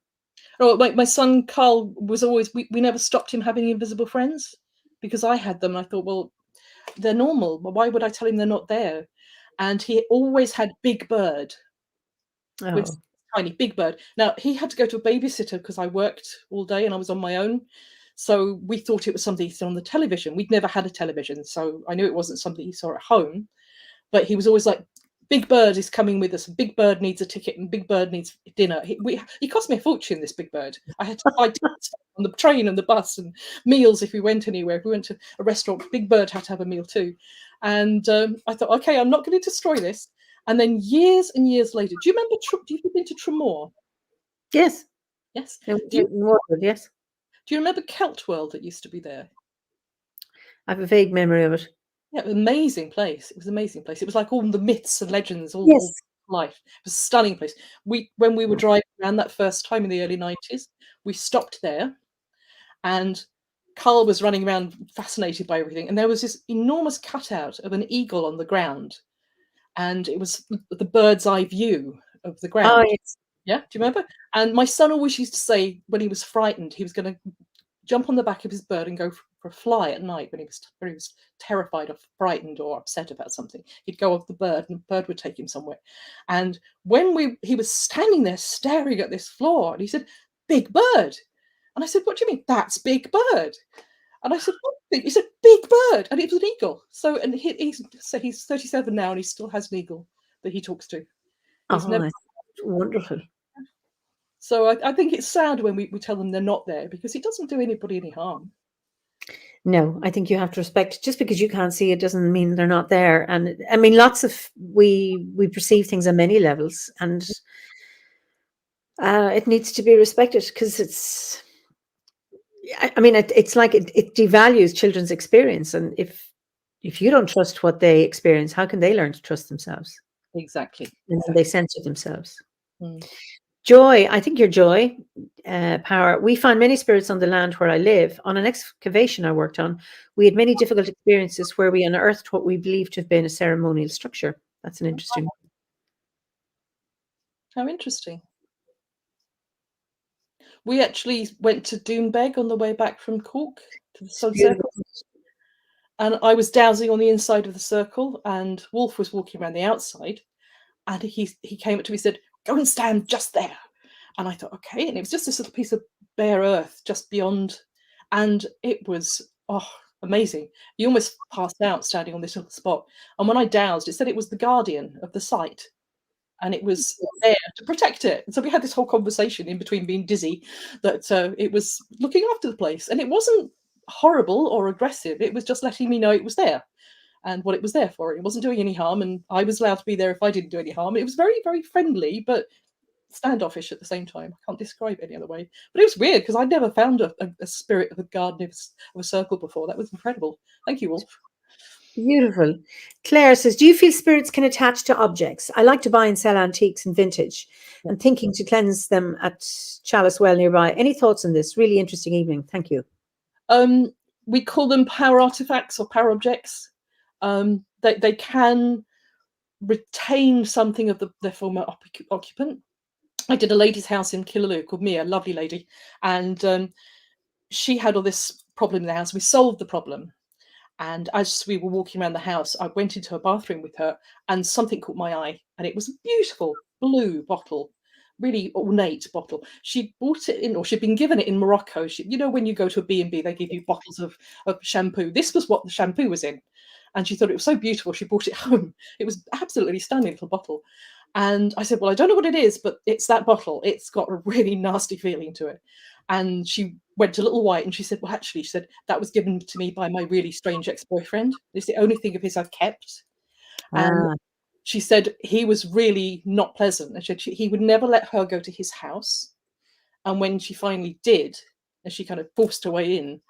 Oh, my son Carl was always, we never stopped him having invisible friends because I had them. I thought, well, they're normal. Why would I tell him they're not there? And he always had Big Bird. Oh. With tiny Big Bird. Now, he had to go to a babysitter because I worked all day and I was on my own. So we thought it was something he saw on the television. We'd never had a television, so I knew it wasn't something he saw at home. But he was always like, Big Bird is coming with us. Big Bird needs a ticket, and Big Bird needs dinner. He cost me a fortune, this Big Bird. I had to buy tickets on the train and the bus and meals if we went anywhere. If we went to a restaurant, Big Bird had to have a meal too. And I thought, okay, I'm not going to destroy this. And then years and years later, do you remember? You've been to Tremor? Yes. Yes. Yes. Do you remember Celt World that used to be there? I have a vague memory of it. Yeah, amazing place. It was an amazing place. It was like all the myths and legends, all life. It was a stunning place. When we were driving around that first time in the early 90s, we stopped there, and Carl was running around fascinated by everything. And there was this enormous cutout of an eagle on the ground, and it was the bird's eye view of the ground. Oh, yes. Yeah, do you remember? And my son always used to say when he was frightened, he was going to jump on the back of his bird and go for a fly at night when he was terrified or frightened or upset about something. He'd go off the bird, and the bird would take him somewhere. And when he was standing there staring at this floor, and he said, "Big Bird." And I said, "What do you mean? That's Big Bird." And I said, "What big?" He said, "Big Bird." And it was an eagle. So, and he's 37 now, and he still has an eagle that he talks to. He's never. Wonderful. So I think it's sad when we tell them they're not there, because it doesn't do anybody any harm. No, I think you have to respect, just because you can't see it doesn't mean they're not there. And I mean, we perceive things on many levels, and it needs to be respected, because it's like it devalues children's experience. And if you don't trust what they experience, how can they learn to trust themselves? Exactly. And they censor themselves. Mm. Joy, I think your joy, power. We found many spirits on the land where I live. On an excavation I worked on, we had many difficult experiences where we unearthed what we believed to have been a ceremonial structure. That's an interesting. How interesting. We actually went to Doombeg on the way back from Cork to the Sun Circle. And I was dowsing on the inside of the circle, and Wolf was walking around the outside. And he came up to me and said, "Go and stand just there." And I thought, okay. And it was just this little piece of bare earth just beyond. And it was, amazing. You almost passed out standing on this little spot. And when I dowsed, it said it was the guardian of the site. And it was there to protect it. And so we had this whole conversation in between being dizzy that it was looking after the place. And it wasn't horrible or aggressive. It was just letting me know it was there and what it was there for. It wasn't doing any harm, and I was allowed to be there if I didn't do any harm. It was very, very friendly, but standoffish at the same time. I can't describe it any other way. But it was weird, because I'd never found a spirit of a garden of a circle before. That was incredible. Thank you, Wolf. Beautiful. Claire says, do you feel spirits can attach to objects? I like to buy and sell antiques and vintage, and thinking to cleanse them at Chalice Well nearby. Any thoughts on this? Really interesting evening. Thank you. We call them power artifacts or power objects. They can retain something of their former occupant. I did a lady's house in Killaloe called Mia, lovely lady, and she had all this problem in the house. We solved the problem, and as we were walking around the house, I went into her bathroom with her, and something caught my eye, and it was a beautiful blue bottle, really ornate bottle. She bought it in, or she'd been given it in Morocco. When you go to a B&B, they give you bottles of shampoo. This was what the shampoo was in. And she thought it was so beautiful, she brought it home. It was absolutely stunning little bottle. And I said, well, I don't know what it is, but it's that bottle. It's got a really nasty feeling to it. And she went a little white, and she said, well, actually, she said, that was given to me by my really strange ex-boyfriend. It's the only thing of his I've kept. And she said he was really not pleasant. And he would never let her go to his house. And when she finally did, and she kind of forced her way in,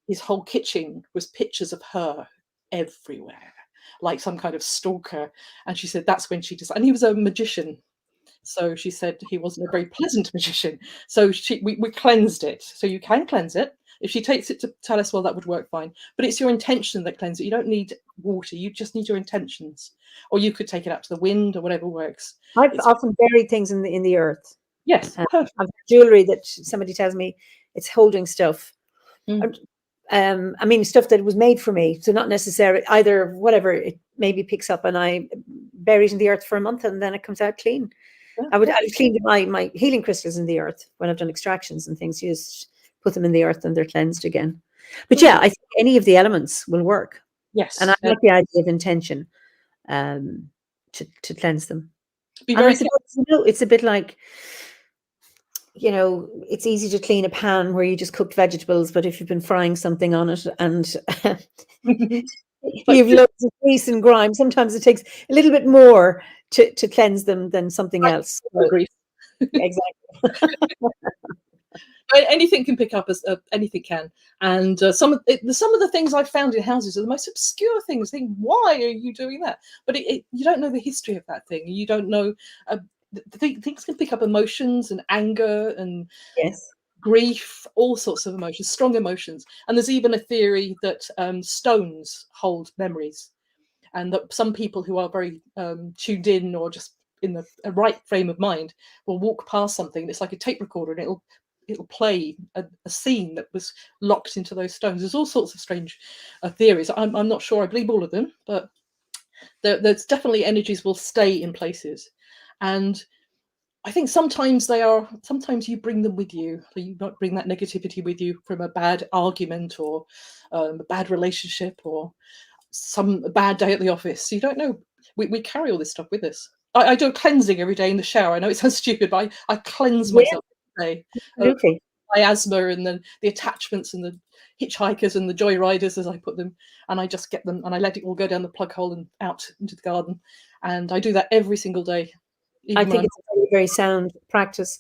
his whole kitchen was pictures of her everywhere, like some kind of stalker. And she said that's when she decided. And he was a magician, so she said he wasn't a very pleasant magician. So we cleansed it. So you can cleanse it. If she takes it to Chalice Well, that would work fine. But it's your intention that cleanses it. You don't need water. You just need your intentions. Or you could take it out to the wind, or whatever works. I've often buried things in the earth. Yes, I've jewelry that somebody tells me it's holding stuff. Stuff that was made for me. So not necessarily either, whatever it maybe picks up, and I bury it in the earth for a month, and then it comes out clean. Yeah. I've cleaned my healing crystals in the earth when I've done extractions and things. You just put them in the earth and they're cleansed again. But yeah, I think any of the elements will work. Yes. And I like the idea of intention, to cleanse them. Be And very I suppose, it's a bit like, it's easy to clean a pan where you just cooked vegetables, but if you've been frying something on it and like you've loads of grease and grime, sometimes it takes a little bit more to cleanse them than something else. So, grease. exactly. Anything can pick up as anything can, and some of the things I've found in houses are the most obscure things. Think, why are you doing that? But you don't know the history of that thing. You don't know. Things can pick up emotions and anger and Yes. grief, all sorts of emotions, strong emotions. And there's even a theory that stones hold memories, and that some people who are very tuned in or just in the right frame of mind will walk past something, and it's like a tape recorder, and it'll play a scene that was locked into those stones. There's all sorts of strange theories. I'm not sure I believe all of them, but there's definitely energies will stay in places. And I think sometimes you bring them with you. You might bring that negativity with you from a bad argument or a bad relationship or some bad day at the office. You don't know. We carry all this stuff with us. I do a cleansing every day in the shower. I know it sounds stupid, but I cleanse Yeah, myself every day of absolutely. miasma and the attachments and the hitchhikers and the joyriders, as I put them, and I just get them and I let it all go down the plug hole and out into the garden. And I do that every single day. I Even when think I'm it's a very, very sound practice.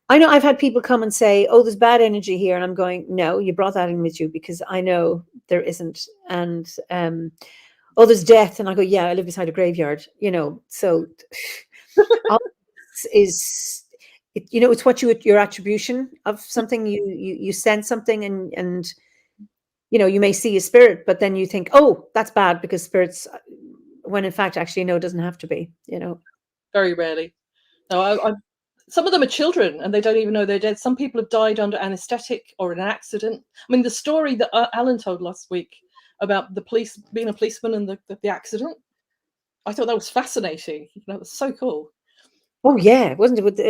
I know I've had people come and say, "Oh, there's bad energy here," and I'm going, "No, you brought that in with you because I know there isn't." And oh, there's death, and I go, "Yeah, I live beside a graveyard," So all this is, it's what your attribution of something. You sense something, and you may see a spirit, but then you think, "Oh, that's bad," because spirits, when in fact, actually, no, it doesn't have to be. very rarely. No, some of them are children and they don't even know they're dead. Some people have died under anaesthetic or in an accident. I mean, the story that Alan told last week about the police being a policeman and the accident, I thought that was fascinating. That was so cool. Oh yeah, wasn't it with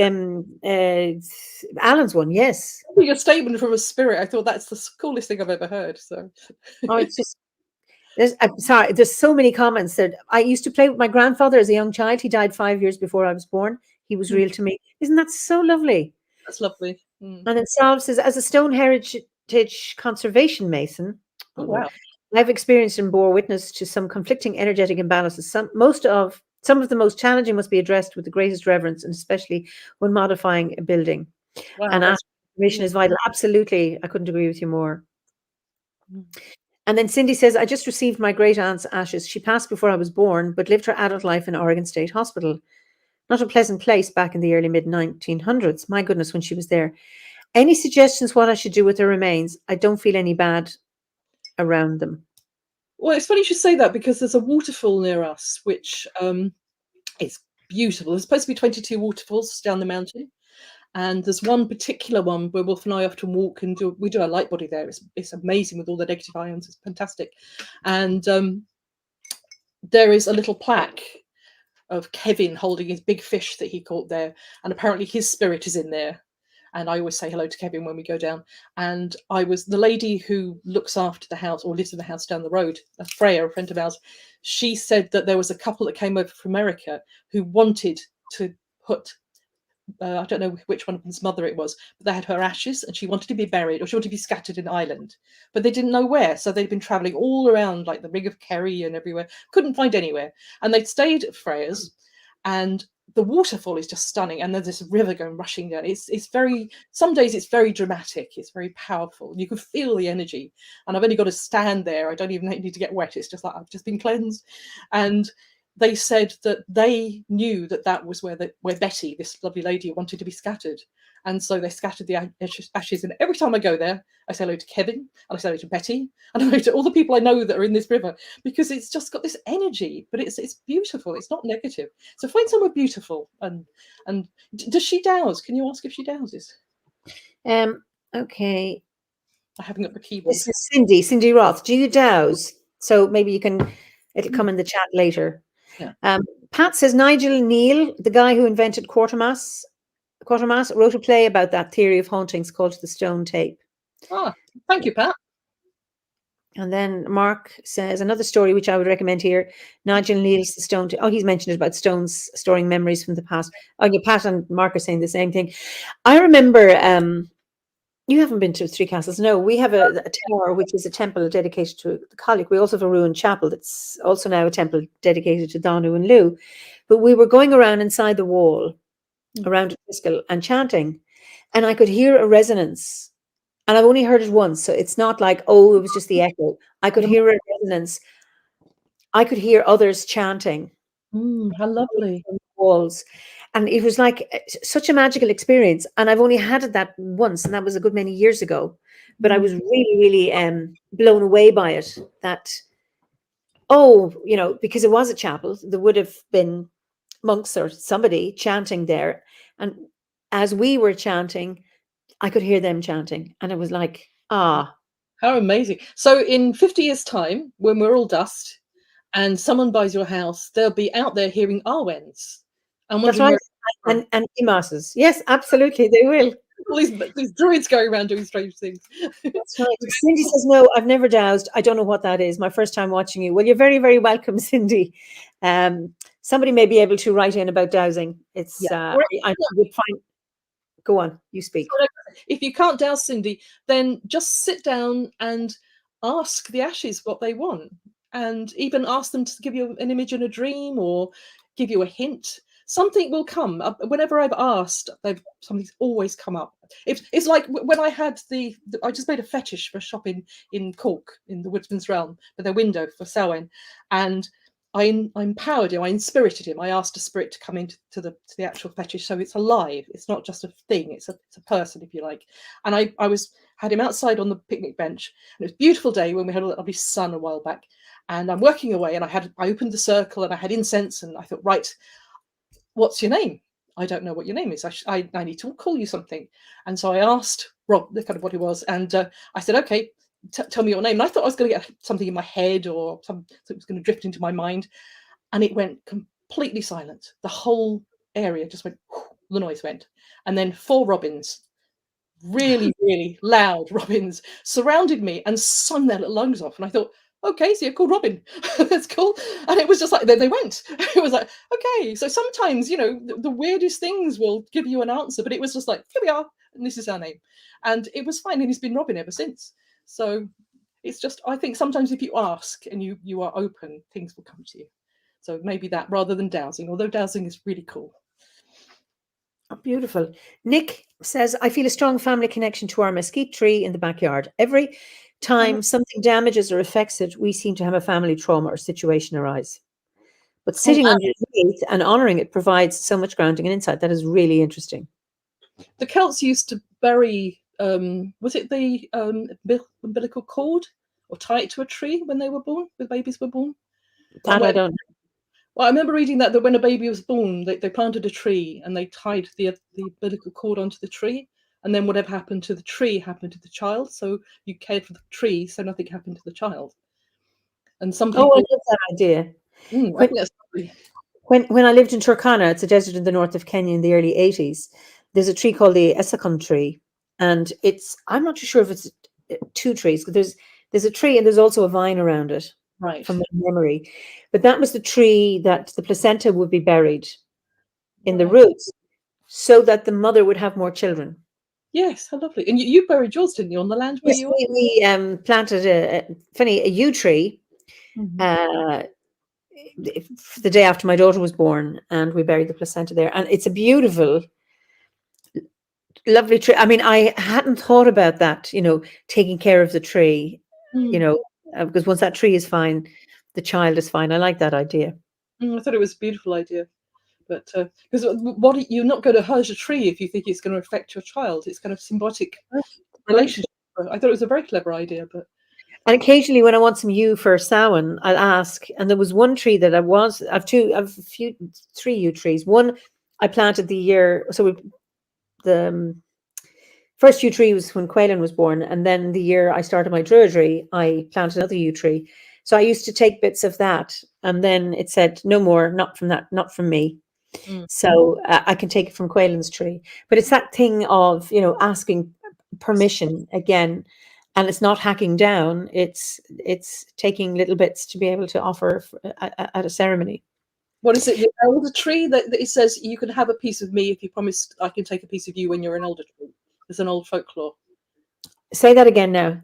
Alan's one? Yes. A statement from a spirit. I thought that's the coolest thing I've ever heard. So, Oh, it's just I'm sorry. There's so many comments that I used to play with my grandfather as a young child. He died 5 years before I was born. He was real to me. Isn't that so lovely? that's lovely. Mm. And then Salve says, as a stone heritage conservation mason, Oh wow! I've experienced and bore witness to some conflicting energetic imbalances. Some of the most challenging must be addressed with the greatest reverence, and especially when modifying a building. Wow, And that's affirmation is vital. Absolutely, I couldn't agree with you more. And then Cindy says, I just received my great aunt's ashes. She passed before I was born, but lived her adult life in Oregon State Hospital. Not a pleasant place back in the early mid-1900s. My goodness, when she was there. Any suggestions what I should do with her remains? I don't feel any bad around them. Well, it's funny you should say that because there's a waterfall near us, which is beautiful. There's supposed to be 22 waterfalls down the mountain. And there's one particular one where Wolf and I often walk and we do our light body there. It's amazing with all the negative ions. It's fantastic. And there is a little plaque of Kevin holding his big fish that he caught there. And apparently his spirit is in there. And I always say hello to Kevin when we go down. And the lady who looks after the house or lives in the house down the road, Freya, a friend of ours, she said that there was a couple that came over from America who wanted to put I don't know which one of his mother it was, but they had her ashes and she wanted to be buried or she wanted to be scattered in Ireland, but they didn't know where. So they'd been traveling all around like the Ring of Kerry and everywhere, couldn't find anywhere. And they'd stayed at Freya's and the waterfall is just stunning. And there's this river going rushing down. It's very, some days it's very dramatic. It's very powerful. You can feel the energy. And I've only got to stand there. I don't even need to get wet. It's just like I've just been cleansed. And they said that they knew that was where Betty, this lovely lady, wanted to be scattered. And so they scattered the ashes. And every time I go there, I say hello to Kevin, and I say hello to Betty, and hello to all the people I know that are in this river, because it's just got this energy, but it's beautiful. It's not negative. So find somewhere beautiful. And does she dowse? Can you ask if she dowses? Okay. I haven't got the keyboard. This is Cindy Roth. Do you dowse? So maybe it'll come in the chat later. Yeah. Pat says Nigel Neal, the guy who invented Quatermass, wrote a play about that theory of hauntings called The Stone Tape. Ah, thank you, Pat. And then Mark says another story which I would recommend here. Nigel Neal's stone. He's mentioned it about stones storing memories from the past. Oh, yeah, Pat and Mark are saying the same thing. I remember. You haven't been to Three Castles? No, we have a tower which is a temple dedicated to the Catholic. We also have a ruined chapel that's also now a temple dedicated to Donu and Lu. But we were going around inside the wall, around Triskel, and chanting, and I could hear a resonance. And I've only heard it once, so it's not like, oh, it was just the echo. I could hear a resonance. I could hear others chanting. How lovely. On the walls. And it was like such a magical experience. And I've only had it that once, and that was a good many years ago. But I was really, really blown away by it. That, because it was a chapel, there would have been monks or somebody chanting there. And as we were chanting, I could hear them chanting. And it was like, how amazing. So in 50 years' time, when we're all dust and someone buys your house, they'll be out there hearing Arwens. That's right. And Imasses. Yes, absolutely, they will. All these druids going around doing strange things. That's right. Cindy says, no, I've never dowsed. I don't know what that is. My first time watching you. Well, you're very, very welcome, Cindy. Somebody may be able to write in about dowsing. It's I would find. Go on, you speak. If you can't douse, Cindy, then just sit down and ask the ashes what they want, and even ask them to give you an image in a dream or give you a hint. Something will come. Whenever I've asked, something's always come up. It's like when I had I just made a fetish for a shop in Cork, in the Woodsman's Realm, for their window for Samhain, and I empowered him. I inspirited him. I asked a spirit to come into the actual fetish, so it's alive. It's not just a thing. It's a person, if you like. And I had him outside on the picnic bench, and it was a beautiful day when we had a lovely sun a while back. And I'm working away, and I opened the circle, and I had incense, and I thought, right, what's your name? I don't know what your name is. I need to call you something. And so I asked Rob kind of what he was, and I said, okay, tell me your name. And I thought I was going to get something in my head or something was going to drift into my mind, and it went completely silent. The whole area just went. The noise went, and then 4 robins, really, really loud robins, surrounded me and sung their little lungs off. And I thought, okay, so you're called Robin. That's cool. And it was just like, they went. It was like, okay. So sometimes, the weirdest things will give you an answer, but it was just like, here we are, and this is our name. And it was fine, and he's been Robin ever since. So it's just, I think sometimes if you ask and you are open, things will come to you. So maybe that rather than dowsing, although dowsing is really cool. Oh, beautiful. Nick says, I feel a strong family connection to our mesquite tree in the backyard. Every time something damages or affects it, we seem to have a family trauma or situation arise. But sitting underneath and honouring it provides so much grounding and insight. That is really interesting. The Celts used to bury, was it the umbilical cord, or tie it to a tree when they were born, when babies were born? That I don't know. Well, I remember reading that when a baby was born, they planted a tree and they tied the umbilical cord onto the tree, and then whatever happened to the tree happened to the child. So you cared for the tree, so nothing happened to the child. And some people. Oh, I love that idea. I think that's lovely. When I lived in Turkana, it's a desert in the north of Kenya in the early 80s, there's a tree called the Essakon tree. And I'm not too sure if it's 2 trees. There's a tree and there's also a vine around it. Right. From my memory. But that was the tree that the placenta would be buried in the roots so that the mother would have more children. Yes, how lovely. And you buried yours, didn't you, on the land where you were? We planted a yew tree the day after my daughter was born, and we buried the placenta there. And it's a beautiful, lovely tree. I mean, I hadn't thought about that, taking care of the tree, because once that tree is fine, the child is fine. I like that idea. I thought it was a beautiful idea. But because you're not going to hurt a tree if you think it's going to affect your child. It's kind of symbiotic relationship. I thought it was a very clever idea. And occasionally when I want some yew for Samhain, I'll ask. And there was one tree that I've 3 yew trees. One I planted the year, the first yew tree was when Quaylen was born, and then the year I started my druidry, I planted another yew tree. So I used to take bits of that, and then it said, no more, not from that, not from me. So I can take it from Quaylen's tree. But it's that thing of, asking permission again. and it's not hacking down. It's taking little bits to be able to offer at a ceremony. What is it? The elder tree that it says you can have a piece of me if you promise I can take a piece of you when you're an elder tree. There's an old folklore. Say that again now.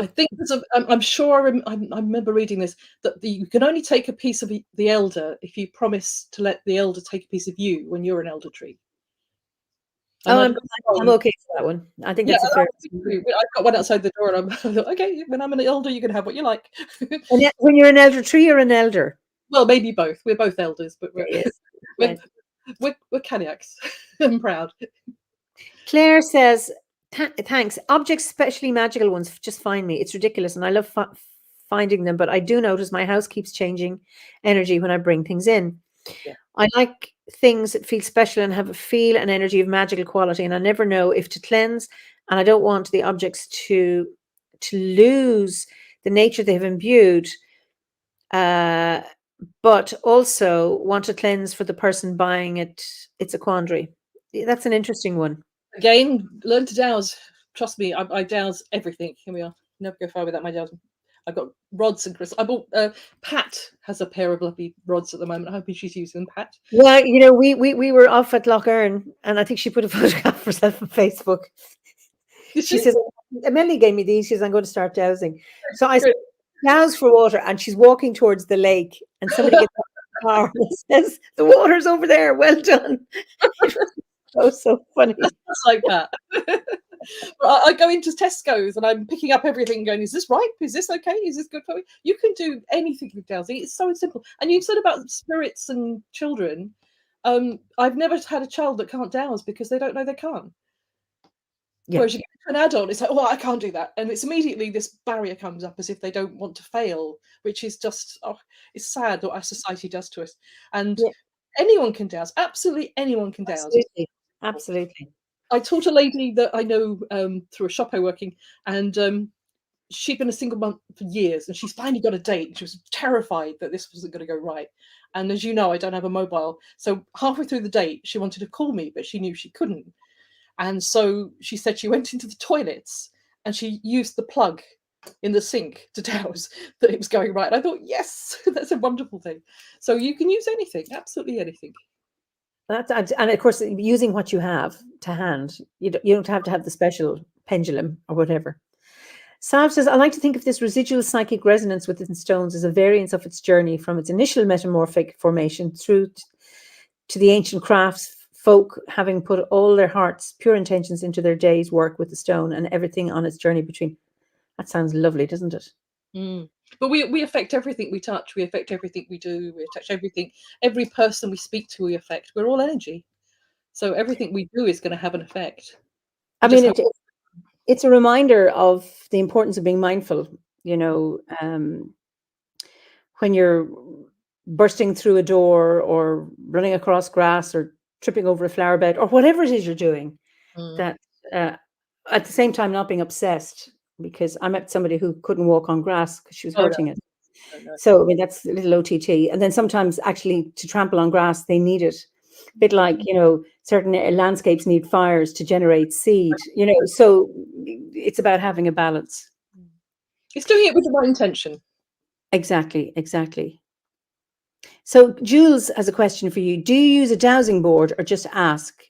I think I'm sure I remember reading this, that you can only take a piece of the elder if you promise to let the elder take a piece of you when you're an elder tree. I'm okay for that one. I think that's a fair. I've got one outside the door, and I'm okay. When I'm an elder, you can have what you like. And yet, when you're an elder tree, you're an elder. Well, maybe both. We're both elders, but we're caniacs. I'm proud. Claire says, thanks. Objects, especially magical ones, just find me. It's ridiculous, and I love finding them, but I do notice my house keeps changing energy when I bring things in. Yeah. I like things that feel special and have a feel and energy of magical quality, and I never know if to cleanse, and I don't want the objects to lose the nature they've imbued, but also want to cleanse for the person buying it. It's a quandary. That's an interesting one. Again, learn to douse. Trust me, I douse everything. Here we are. Never go far without my dowsing. I've got rods and crystals. I bought Pat has a pair of lovely rods at the moment. I hope she's using them, Pat. Well, you know, we were off at Lough Erne, and I think she put a photograph of herself on Facebook. She says, Melanie gave me these. She says, I'm going to start dowsing. So I douse for water, and she's walking towards the lake, and somebody gets out of the car and says, the water's over there. Well done. So funny. It's like that. I go into Tesco's and I'm picking up everything going, is this ripe? Is this okay? Is this good for me? You can do anything with dowsing. It's so simple. And you said about spirits and children. I've never had a child that can't douse because they don't know they can't. Yeah. Whereas you get to an adult, it's like, oh, I can't do that. And it's immediately this barrier comes up as if they don't want to fail, which is just, it's sad what our society does to us. And anyone can douse. Absolutely anyone can douse. Absolutely. I taught a lady that I know through a shop I work in, and she'd been a single mom for years, and she's finally got a date. She was terrified that this wasn't going to go right. And as you know, I don't have a mobile. So halfway through the date, she wanted to call me, but she knew she couldn't. And so she said she went into the toilets and she used the plug in the sink to douse that it was going right. And I thought, yes, that's a wonderful thing. So you can use anything, absolutely anything. And of course, using what you have to hand, you don't have to have the special pendulum or whatever. Sav says, I like to think of this residual psychic resonance within stones as a variance of its journey from its initial metamorphic formation through to the ancient crafts folk having put all their hearts, pure intentions into their day's work with the stone and everything on its journey between. That sounds lovely, doesn't it? Mm. But we affect everything we touch. We affect everything we do. We touch everything. Every person we speak to, we affect. We're all energy. So everything we do is going to have an effect. I mean, it's a reminder of the importance of being mindful, you know, when you're bursting through a door or running across grass or tripping over a flower bed or whatever it is you're doing, that at the same time not being obsessed. Because I met somebody who couldn't walk on grass because she was hurting it. So, I mean, that's a little OTT. And then sometimes actually to trample on grass, they need it. A bit like, you know, certain landscapes need fires to generate seed, you know, so it's about having a balance. It's doing it with the right intention. Exactly. So Jules has a question for you. Do you use a dowsing board or just ask?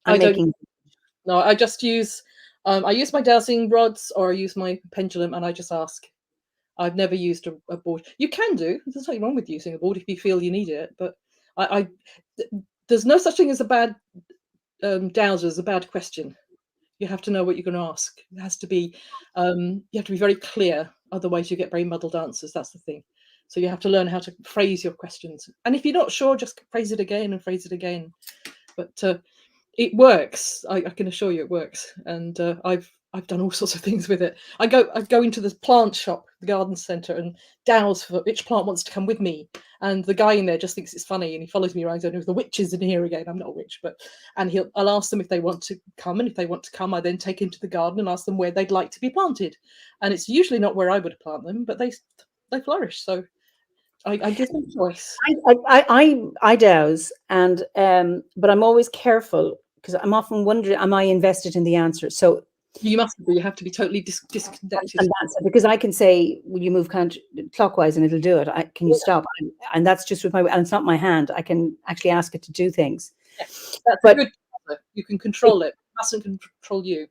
No, I just use... I use my dowsing rods or I use my pendulum and I just ask. I've never used a board. You can do. There's nothing wrong with using a board if you feel you need it. But there's no such thing as a bad dowser, as a bad question. You have to know what you're going to ask. It has to be, you have to be very clear. Otherwise you get very muddled answers. That's the thing. So you have to learn how to phrase your questions. And if you're not sure, just phrase it again and phrase it again. But it works. I can assure you it works. And I've done all sorts of things with it. I go into the plant shop, the garden centre, and douse for which plant wants to come with me. And the guy in there just thinks it's funny, and he follows me around. I don't know if the witch is in here again. I'm not a witch, and I'll ask them if they want to come, and if they want to come, I then take into the garden and ask them where they'd like to be planted. And it's usually not where I would plant them, but they flourish. So I give them choice. I douse, and but I'm always careful because I'm often wondering, am I invested in the answer? So You must be. You have to be totally disconnected. And that's it, because I can say, "Will you move clockwise?" and it'll do it. Can you stop? And that's just with and it's not my hand. I can actually ask it to do things. Yeah, that's but a good. You can control it. It mustn't control you.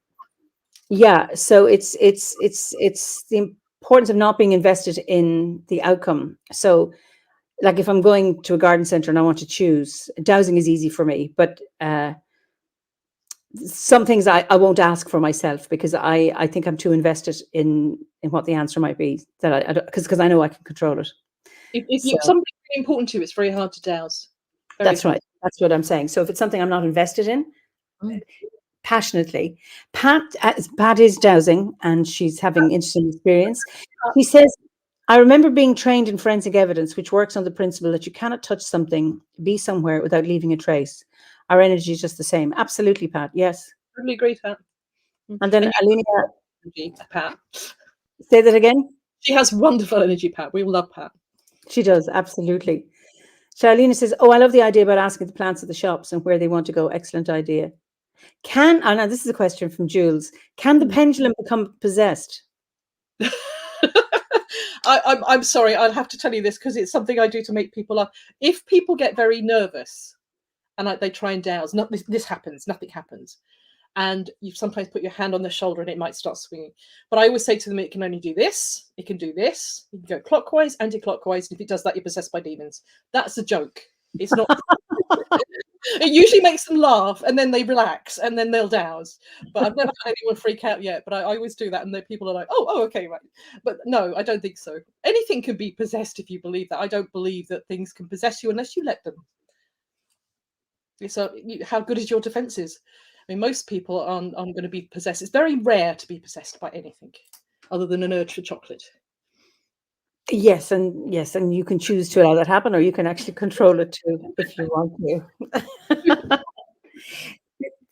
Yeah, so it's the importance of not being invested in the outcome. So, like if I'm going to a garden center and I want to choose, dowsing is easy for me, but some things I won't ask for myself, because I think I'm too invested in what the answer might be, that because I know I can control it. If something really important to you, it's very hard to douse. That's right. That's what I'm saying. So if it's something I'm not invested in passionately, Pat is dowsing and she's having interesting experience. He says, "I remember being trained in forensic evidence, which works on the principle that you cannot touch something, be somewhere without leaving a trace. Our energy is just the same." Absolutely, Pat. Yes. Totally agree, Pat. And then Alina, Pat. Say that again. She has wonderful energy, Pat. We all love Pat. She does, absolutely. Charlene says, "Oh, I love the idea about asking the plants at the shops and where they want to go. Excellent idea." Now this is a question from Jules. Can the pendulum become possessed? I'm sorry, I'll have to tell you this because it's something I do to make people laugh. If people get very nervous and they try and douse, this happens, nothing happens. And you sometimes put your hand on their shoulder and it might start swinging. But I always say to them, it can only do this, it can do this, you can go clockwise, anti-clockwise, and if it does that, you're possessed by demons. That's a joke. It's not. It usually makes them laugh and then they relax and then they'll douse. But I've never had anyone freak out yet. But I always do that, and then people are like, oh, okay, right. But no, I don't think so. Anything can be possessed if you believe that. I don't believe that things can possess you unless you let them. So how good is your defenses? I mean, most people aren't going to be possessed. It's very rare to be possessed by anything other than an urge for chocolate. Yes, and you can choose to allow that happen, or you can actually control it too if you want to.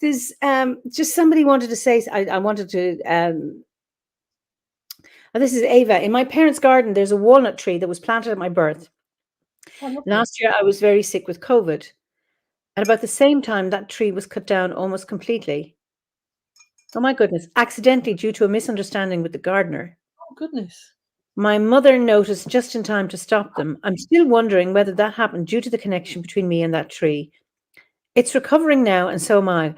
There's just somebody wanted to say, I wanted to this is Ava. In my parents' garden, there's a walnut tree that was planted at my birth. Last year, I was very sick with COVID. At about the same time, that tree was cut down almost completely. Oh my goodness, accidentally, due to a misunderstanding with the gardener. Oh goodness. My mother noticed just in time to stop them. I'm still wondering whether that happened due to the connection between me and that tree. It's recovering now, and so am I.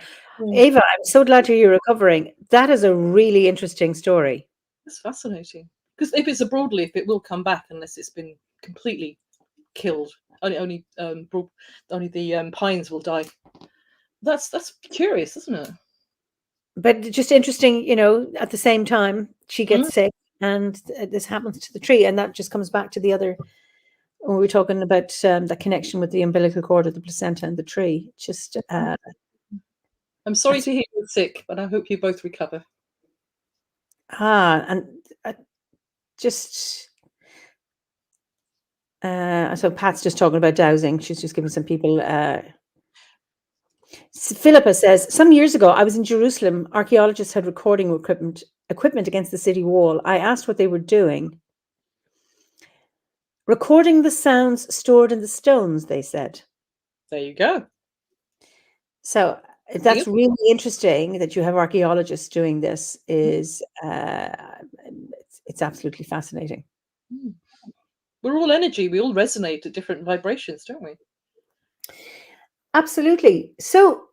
Ava, I'm so glad to hear you're recovering. That is a really interesting story. That's fascinating. Because if it's a broadleaf, it will come back unless it's been completely killed. Only the pines will die. That's curious, isn't it? But just interesting, at the same time, she gets sick and this happens to the tree. And that just comes back to the other, when we were talking about the connection with the umbilical cord of the placenta and the tree. Just I'm sorry to hear you're sick, but I hope you both recover. And just so Pat's just talking about dowsing. She's just giving some people. Philippa says, some years ago, I was in Jerusalem. Archaeologists had recording equipment against the city wall. I asked what they were doing. Recording the sounds stored in the stones, they said. There you go. So that's really interesting that you have archaeologists doing this. It's absolutely fascinating. We're all energy. We all resonate at different vibrations, don't we? Absolutely. So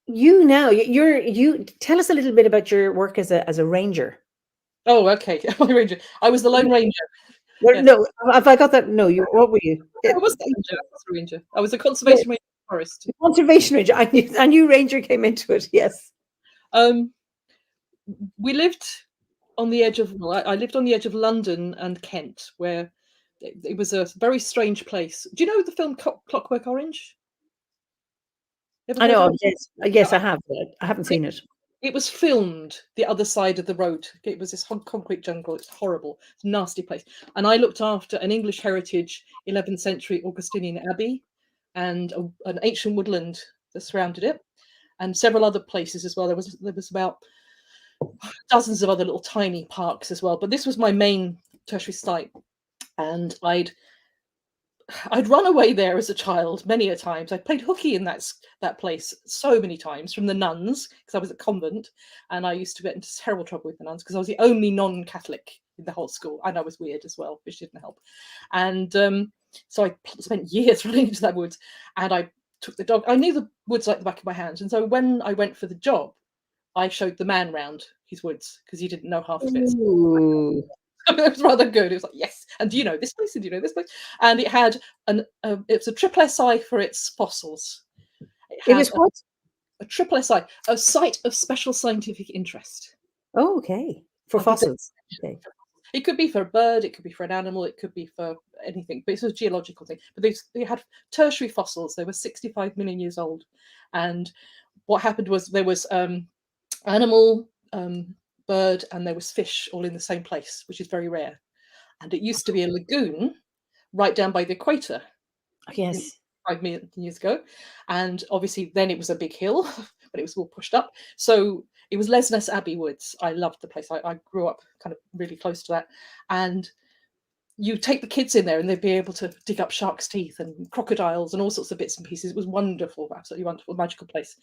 you tell us a little bit about your work as a ranger. Oh, okay. I'm a ranger. I was the Lone Ranger. Well, no, have I got that? No, what were you? I was a ranger. I was a conservation ranger in the forest. Conservation ranger. I knew ranger came into it. Yes. We lived on the edge of. Well, I lived on the edge of London and Kent, where it was a very strange place. Do you know the film Clockwork Orange? I know. Yes, I have. I haven't seen it. It was filmed the other side of the road. It was this concrete jungle. It's horrible. It's a nasty place. And I looked after an English heritage 11th century Augustinian abbey and an ancient woodland that surrounded it, and several other places as well. There was about dozens of other little tiny parks as well. But this was my main tertiary site. And I'd I'd run away there as a child many a times. I played hooky in that place so many times from the nuns, because I was at convent, and I used to get into terrible trouble with the nuns because I was the only non-Catholic in the whole school, and I was weird as well, which didn't help. And so I spent years running into that woods, and I took the dog. I knew the woods like the back of my hand, and so when I went for the job, I showed the man round his woods because he didn't know half of it. Ooh. It was rather good. It was like, yes, and do you know this place? And do you know this place? And it had it was a triple SI for its fossils. It was what? A triple SI, a site of special scientific interest. Oh, okay. For fossils. Okay. It could be for a bird, it could be for an animal, it could be for anything, but it's a geological thing. But they had tertiary fossils. They were 65 million years old, and what happened was there was animal, bird, and there was fish all in the same place, which is very rare. And it used to be a lagoon right down by the equator. Yes. 5 million years ago, and obviously then it was a big hill, but it was all pushed up. So it was Lesness Abbey Woods. I loved the place. I grew up kind of really close to that, and you take the kids in there and they'd be able to dig up shark's teeth and crocodiles and all sorts of bits and pieces. It was wonderful, absolutely wonderful, magical place.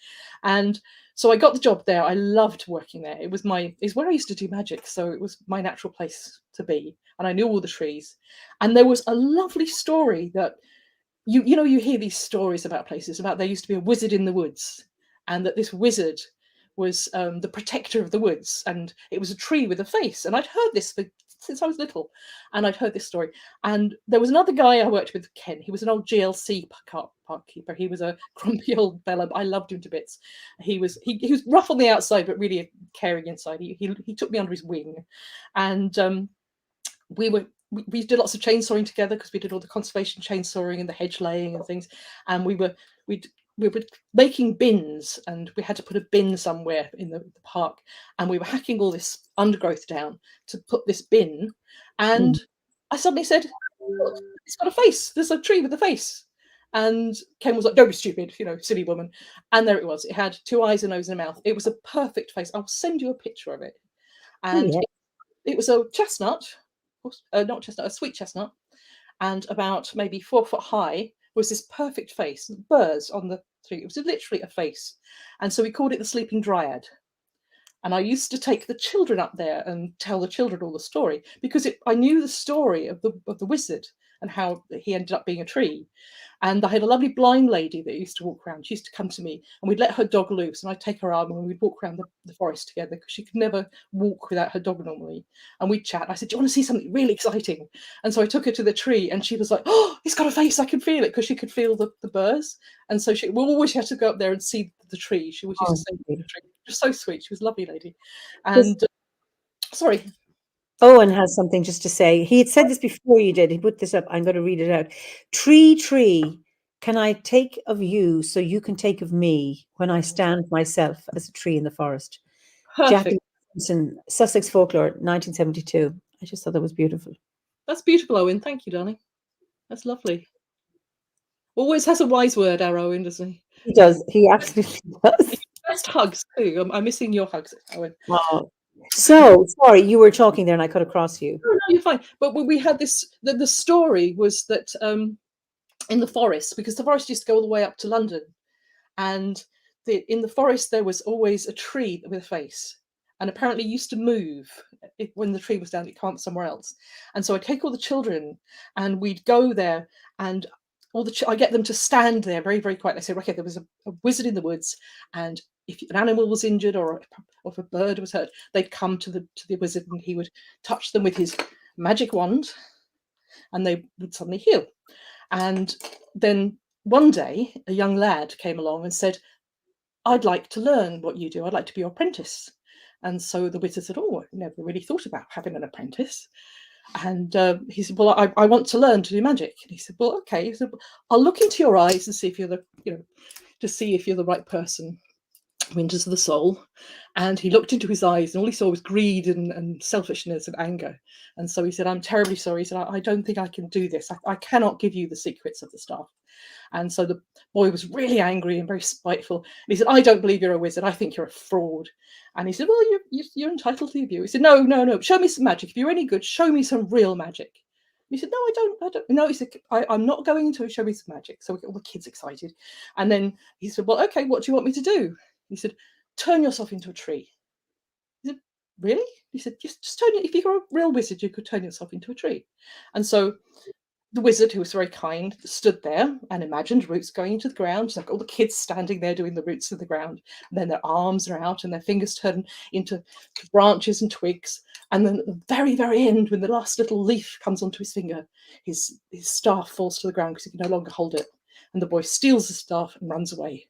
And so I got the job there. I loved working there. It's where I used to do magic, so it was my natural place to be, and I knew all the trees. And there was a lovely story that you hear these stories about places about there used to be a wizard in the woods, and that this wizard was the protector of the woods, and it was a tree with a face. And I'd heard this since I was little, and I'd heard this story. And there was another guy I worked with, Ken. He was an old GLC park keeper. He was a grumpy old fella, but I loved him to bits. He was rough on the outside, but really caring inside. He took me under his wing, and we did lots of chainsawing together because we did all the conservation chainsawing and the hedge laying and things. And we were making bins, and we had to put a bin somewhere in the park, and we were hacking all this undergrowth down to put this bin. And I suddenly said, look, it's got a face. There's a tree with a face. And Ken was like, don't be stupid, silly woman. And there it was. It had 2 eyes, a nose, and a mouth. It was a perfect face. I'll send you a picture of it. And it was a chestnut, not chestnut, a sweet chestnut, and about maybe 4 foot high was this perfect face, burrs on the tree. It was literally a face. And so we called it the Sleeping Dryad. And I used to take the children up there and tell the children all the story, because I knew the story of the wizard and how he ended up being a tree. And I had a lovely blind lady that used to walk around. She used to come to me, and we'd let her dog loose, and I'd take her arm and we'd walk around the forest together, because she could never walk without her dog normally. And we'd chat. I said, do you want to see something really exciting? And so I took her to the tree, and she was like, oh, it's got a face. I can feel it, because she could feel the burrs. And so we always had to go up there and see the tree. She always used to say the tree. She was so sweet. She was a lovely lady. And sorry. Owen has something just to say. He had said this before you did. He put this up. I'm going to read it out. Tree, can I take of you so you can take of me when I stand myself as a tree in the forest? Perfect. Jackie Simpson, Sussex Folklore, 1972. I just thought that was beautiful. That's beautiful, Owen. Thank you, darling. That's lovely. Always has a wise word, our Owen, doesn't he? He does. He absolutely does. Best hugs, too. I'm missing your hugs, Owen. Oh. So, sorry, you were talking there and I cut across you. No, you're fine. But we had this, the story was that in the forest, because the forest used to go all the way up to London, and in the forest there was always a tree with a face, and apparently used to move when the tree was down, it can't somewhere else. And so I'd take all the children and we'd go there, and I get them to stand there very, very quietly. I say, okay, there was a wizard in the woods, and if an animal was injured or if a bird was hurt, they'd come to the wizard, and he would touch them with his magic wand, and they would suddenly heal. And then one day, a young lad came along and said, I'd like to learn what you do. I'd like to be your apprentice. And so the wizard said, oh, I never really thought about having an apprentice. And he said, well, I want to learn to do magic. And he said, well, okay. He said, I'll look into your eyes and see if you're the right person. Winters of the soul. And he looked into his eyes, and all he saw was greed and selfishness and anger. And so he said, I'm terribly sorry. He said, I don't think I can do this. I cannot give you the secrets of the staff. And so the boy was really angry and very spiteful. And he said, I don't believe you're a wizard. I think you're a fraud. And he said, well, you're entitled to your view. He said, no. Show me some magic. If you're any good, show me some real magic. He said, no, I don't. No, he said, I'm not going to show me some magic. So we get all the kids excited. And then he said, well, okay, what do you want me to do? He said, turn yourself into a tree. He said, really? He said, just turn it. If you're a real wizard, you could turn yourself into a tree. And so the wizard, who was very kind, stood there and imagined roots going into the ground. Like all the kids standing there doing the roots of the ground. And then their arms are out and their fingers turn into branches and twigs. And then at the very, very end, when the last little leaf comes onto his finger, his staff falls to the ground because he can no longer hold it. And the boy steals the staff and runs away.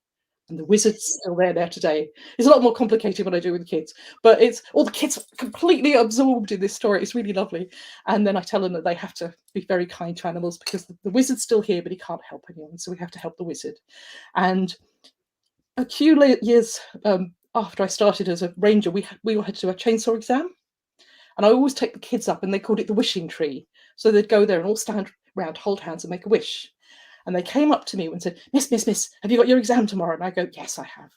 And the wizard's still there today. It's a lot more complicated what I do with the kids, but it's all the kids are completely absorbed in this story. It's really lovely. And then I tell them that they have to be very kind to animals because the wizard's still here, but he can't help anyone. So we have to help the wizard. And a few years after I started as a ranger, we had to do a chainsaw exam. And I always take the kids up, and they called it the wishing tree. So they'd go there and all stand around, hold hands and make a wish. And they came up to me and said, Miss, have you got your exam tomorrow? And I go, yes, I have.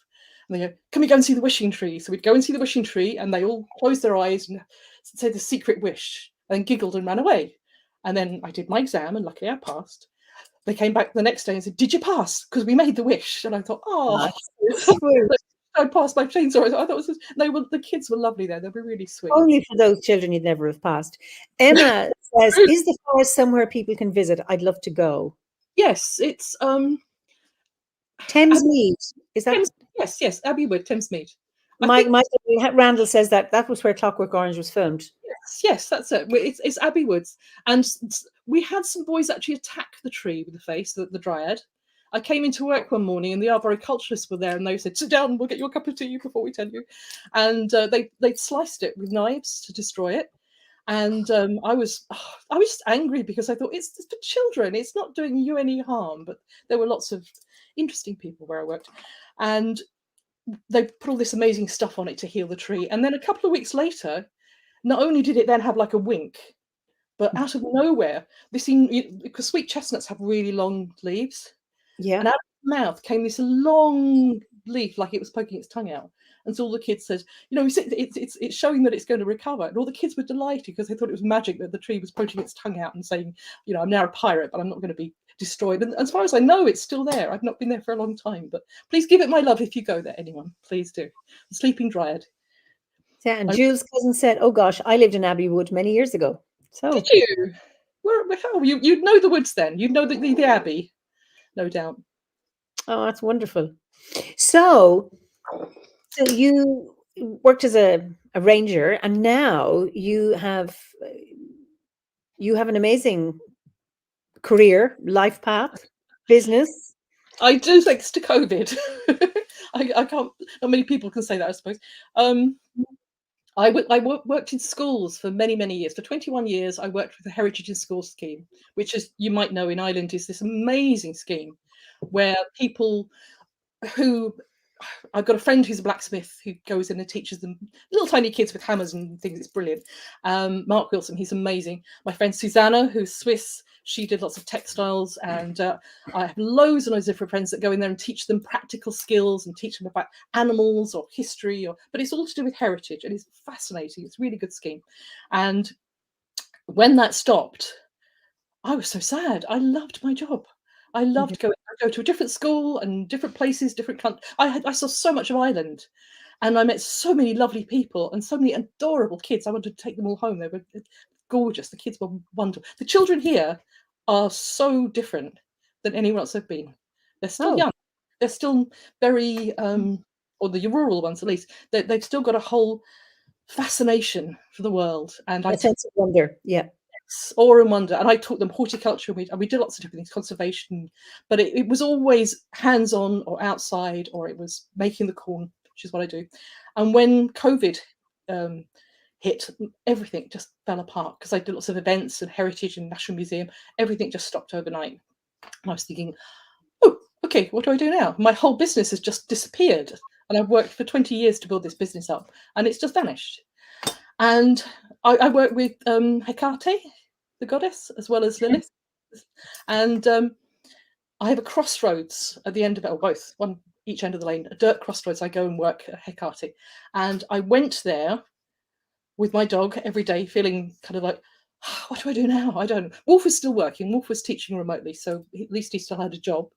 And they go, can we go and see the wishing tree? So we'd go and see the wishing tree, and they all closed their eyes and said the secret wish and giggled and ran away. And then I did my exam, and luckily I passed. They came back the next day and said, did you pass? Because we made the wish. And I thought, oh, I passed my chainsaw. I thought the kids were lovely there. They were really sweet. Only for those children you'd never have passed. Emma says, is the forest somewhere people can visit? I'd love to go. Yes, it's Thamesmead. Is that? Yes, Abbey Wood, Thamesmead. Michael Randall says that was where Clockwork Orange was filmed. Yes, that's it. It's Abbey Woods, and we had some boys actually attack the tree with the face, the dryad. I came into work one morning, and the arboriculturists were there, and they said, "Sit down, we'll get you a cup of tea before we tell you." And they sliced it with knives to destroy it. And I was just angry because I thought it's for children. It's not doing you any harm. But there were lots of interesting people where I worked, and they put all this amazing stuff on it to heal the tree. And then a couple of weeks later, not only did it then have like a wink, but out of nowhere, because sweet chestnuts have really long leaves. Yeah. And out of the mouth came this long leaf, like it was poking its tongue out. And so all the kids said, it's showing that it's going to recover. And all the kids were delighted because they thought it was magic that the tree was poking its tongue out and saying, I'm now a pirate, but I'm not going to be destroyed. And as far as I know, it's still there. I've not been there for a long time, but please give it my love if you go there, anyone. Please do. The Sleeping Dryad. Yeah, and Jules' cousin said, oh gosh, I lived in Abbey Wood many years ago. So did you? You'd know the woods then. You'd know the Abbey, no doubt. Oh, that's wonderful. So you worked as a ranger, and now you have an amazing career, life path, business. I do thanks to COVID. I can't. Not many people can say that, I suppose. I worked in schools for many, many years. For 21 years, I worked with the Heritage in Schools scheme, which, as you might know, in Ireland is this amazing scheme where people who I've got a friend who's a blacksmith who goes in and teaches them little tiny kids with hammers and things. It's brilliant. Mark Wilson, he's amazing. My friend Susanna, who's Swiss, she did lots of textiles, and I have loads and loads of different friends that go in there and teach them practical skills and teach them about animals or history, but it's all to do with heritage, and it's fascinating. It's a really good scheme. And when that stopped, I was so sad. I loved my job. I loved going. I go to a different school and different places, different countries. I saw so much of Ireland, and I met so many lovely people and so many adorable kids. I wanted to take them all home. They were gorgeous. The kids were wonderful. The children here are so different than anyone else I've been. They're still young. They're still very, or the rural ones at least. They've still got a whole fascination for the world and a sense of wonder. Yeah. Awe and wonder. And I taught them horticulture, and we did lots of different things, conservation, but it was always hands-on or outside, or it was making the corn, which is what I do. And when COVID hit, everything just fell apart because I did lots of events and heritage and National Museum. Everything just stopped overnight. And I was thinking, oh, okay, what do I do now? My whole business has just disappeared. And I've worked for 20 years to build this business up, and it's just vanished. And I work with Hecate, the goddess, as well as Lilith. And I have a crossroads at the end of it, or both, one each end of the lane, a dirt crossroads. I go and work at Hecate. And I went there with my dog every day, feeling kind of like, what do I do now? I don't know. Wolf was still working. Wolf was teaching remotely, so at least he still had a job.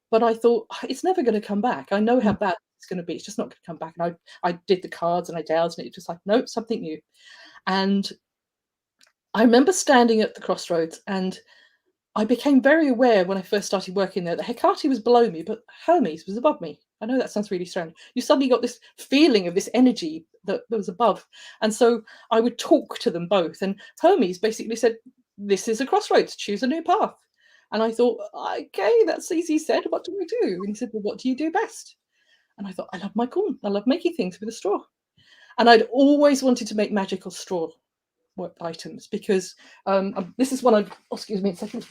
But I thought, it's never going to come back. I know how bad it's going to be. It's just not going to come back. And I did the cards and I dialed, and it was just like, nope, something new. And I remember standing at the crossroads, and I became very aware when I first started working there that Hecate was below me, but Hermes was above me. I know that sounds really strange. You suddenly got this feeling of this energy that was above. And so I would talk to them both. And Hermes basically said, this is a crossroads, choose a new path. And I thought, okay, that's easy said. What do we do? And he said, well, what do you do best? And I thought, I love my corn. I love making things with a straw. And I'd always wanted to make magical straw items, because this is one of, excuse me a second.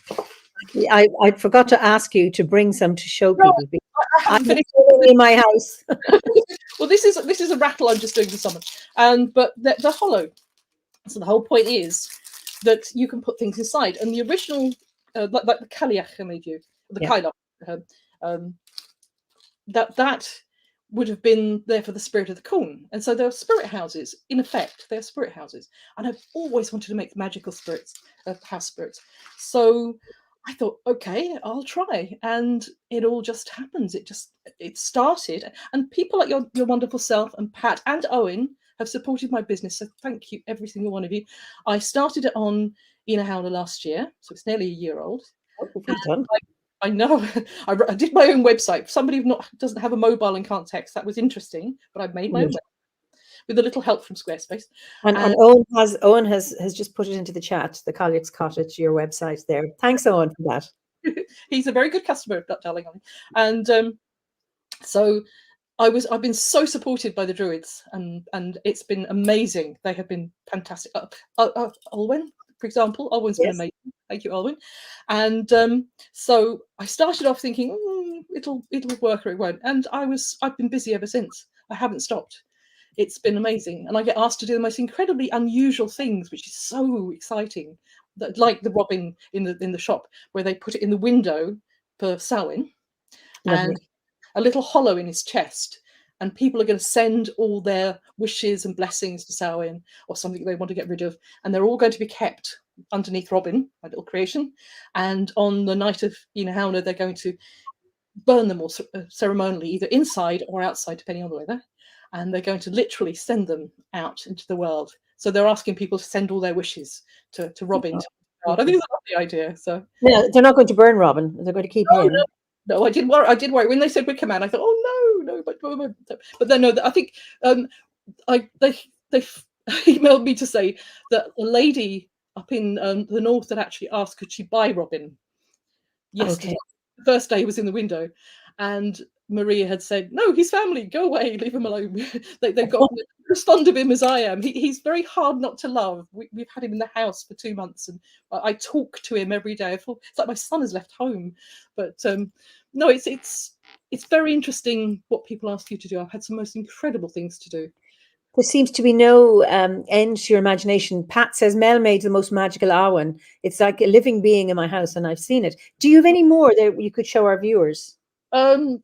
I forgot to ask you to bring some to show No, people. I haven't finished in my house. Well, this is a rattle I'm just doing for someone, but they're hollow. So the whole point is that you can put things inside. And the original, like the Kaliach I made you, the Kailach, that would have been there for the spirit of the corn. And so there are spirit houses. In effect, they're spirit houses. And I've always wanted to make magical spirits, house spirits. So I thought, okay, I'll try. And it all just happens. It started. And people like your wonderful self and Pat and Owen have supported my business. So thank you, every single one of you. I started it on Eimear last year. So it's nearly a year old. I know. I did my own website. Somebody who doesn't have a mobile and can't text, that was interesting. But I've made my own website with a little help from Squarespace. And Owen has just put it into the chat, the Colleagues Cottage, your website there. Thanks, Owen, for that. He's a very good customer, darling. And so I've been so supported by the Druids, and it's been amazing. They have been fantastic. Olwen, for example, Olwen's been amazing. Thank you, Olwen. And so I started off thinking, it'll work or it won't. And I've been busy ever since. I haven't stopped. It's been amazing. And I get asked to do the most incredibly unusual things, which is so exciting. Like the robin in the shop, where they put it in the window for Samhain, and a little hollow in his chest. And people are going to send all their wishes and blessings to Samhain, or something they want to get rid of. And they're all going to be kept underneath Robin, my little creation. And on the night of Eimear, they're going to burn them all ceremonially, either inside or outside, depending on the weather. And they're going to literally send them out into the world. So they're asking people to send all their wishes to Robin. I think it's a lovely idea. So no, they're not going to burn Robin. They're going to keep him. No, I did worry when they said Wicker Man. I thought, oh no, but then no. I think they emailed me to say that a lady up in the north had actually asked, could she buy Robin yesterday. The first day he was in the window, and Maria had said, no, he's family, go away, leave him alone. They've got as fond of him as I am. He's very hard not to love. We've had him in the house for 2 months, and I talk to him every day. It's like my son has left home. But no, it's very interesting what people ask you to do. I've had some most incredible things to do. There seems to be no end to your imagination. Pat says Mel made the most magical Awen. It's like a living being in my house, and I've seen it. Do you have any more that you could show our viewers? My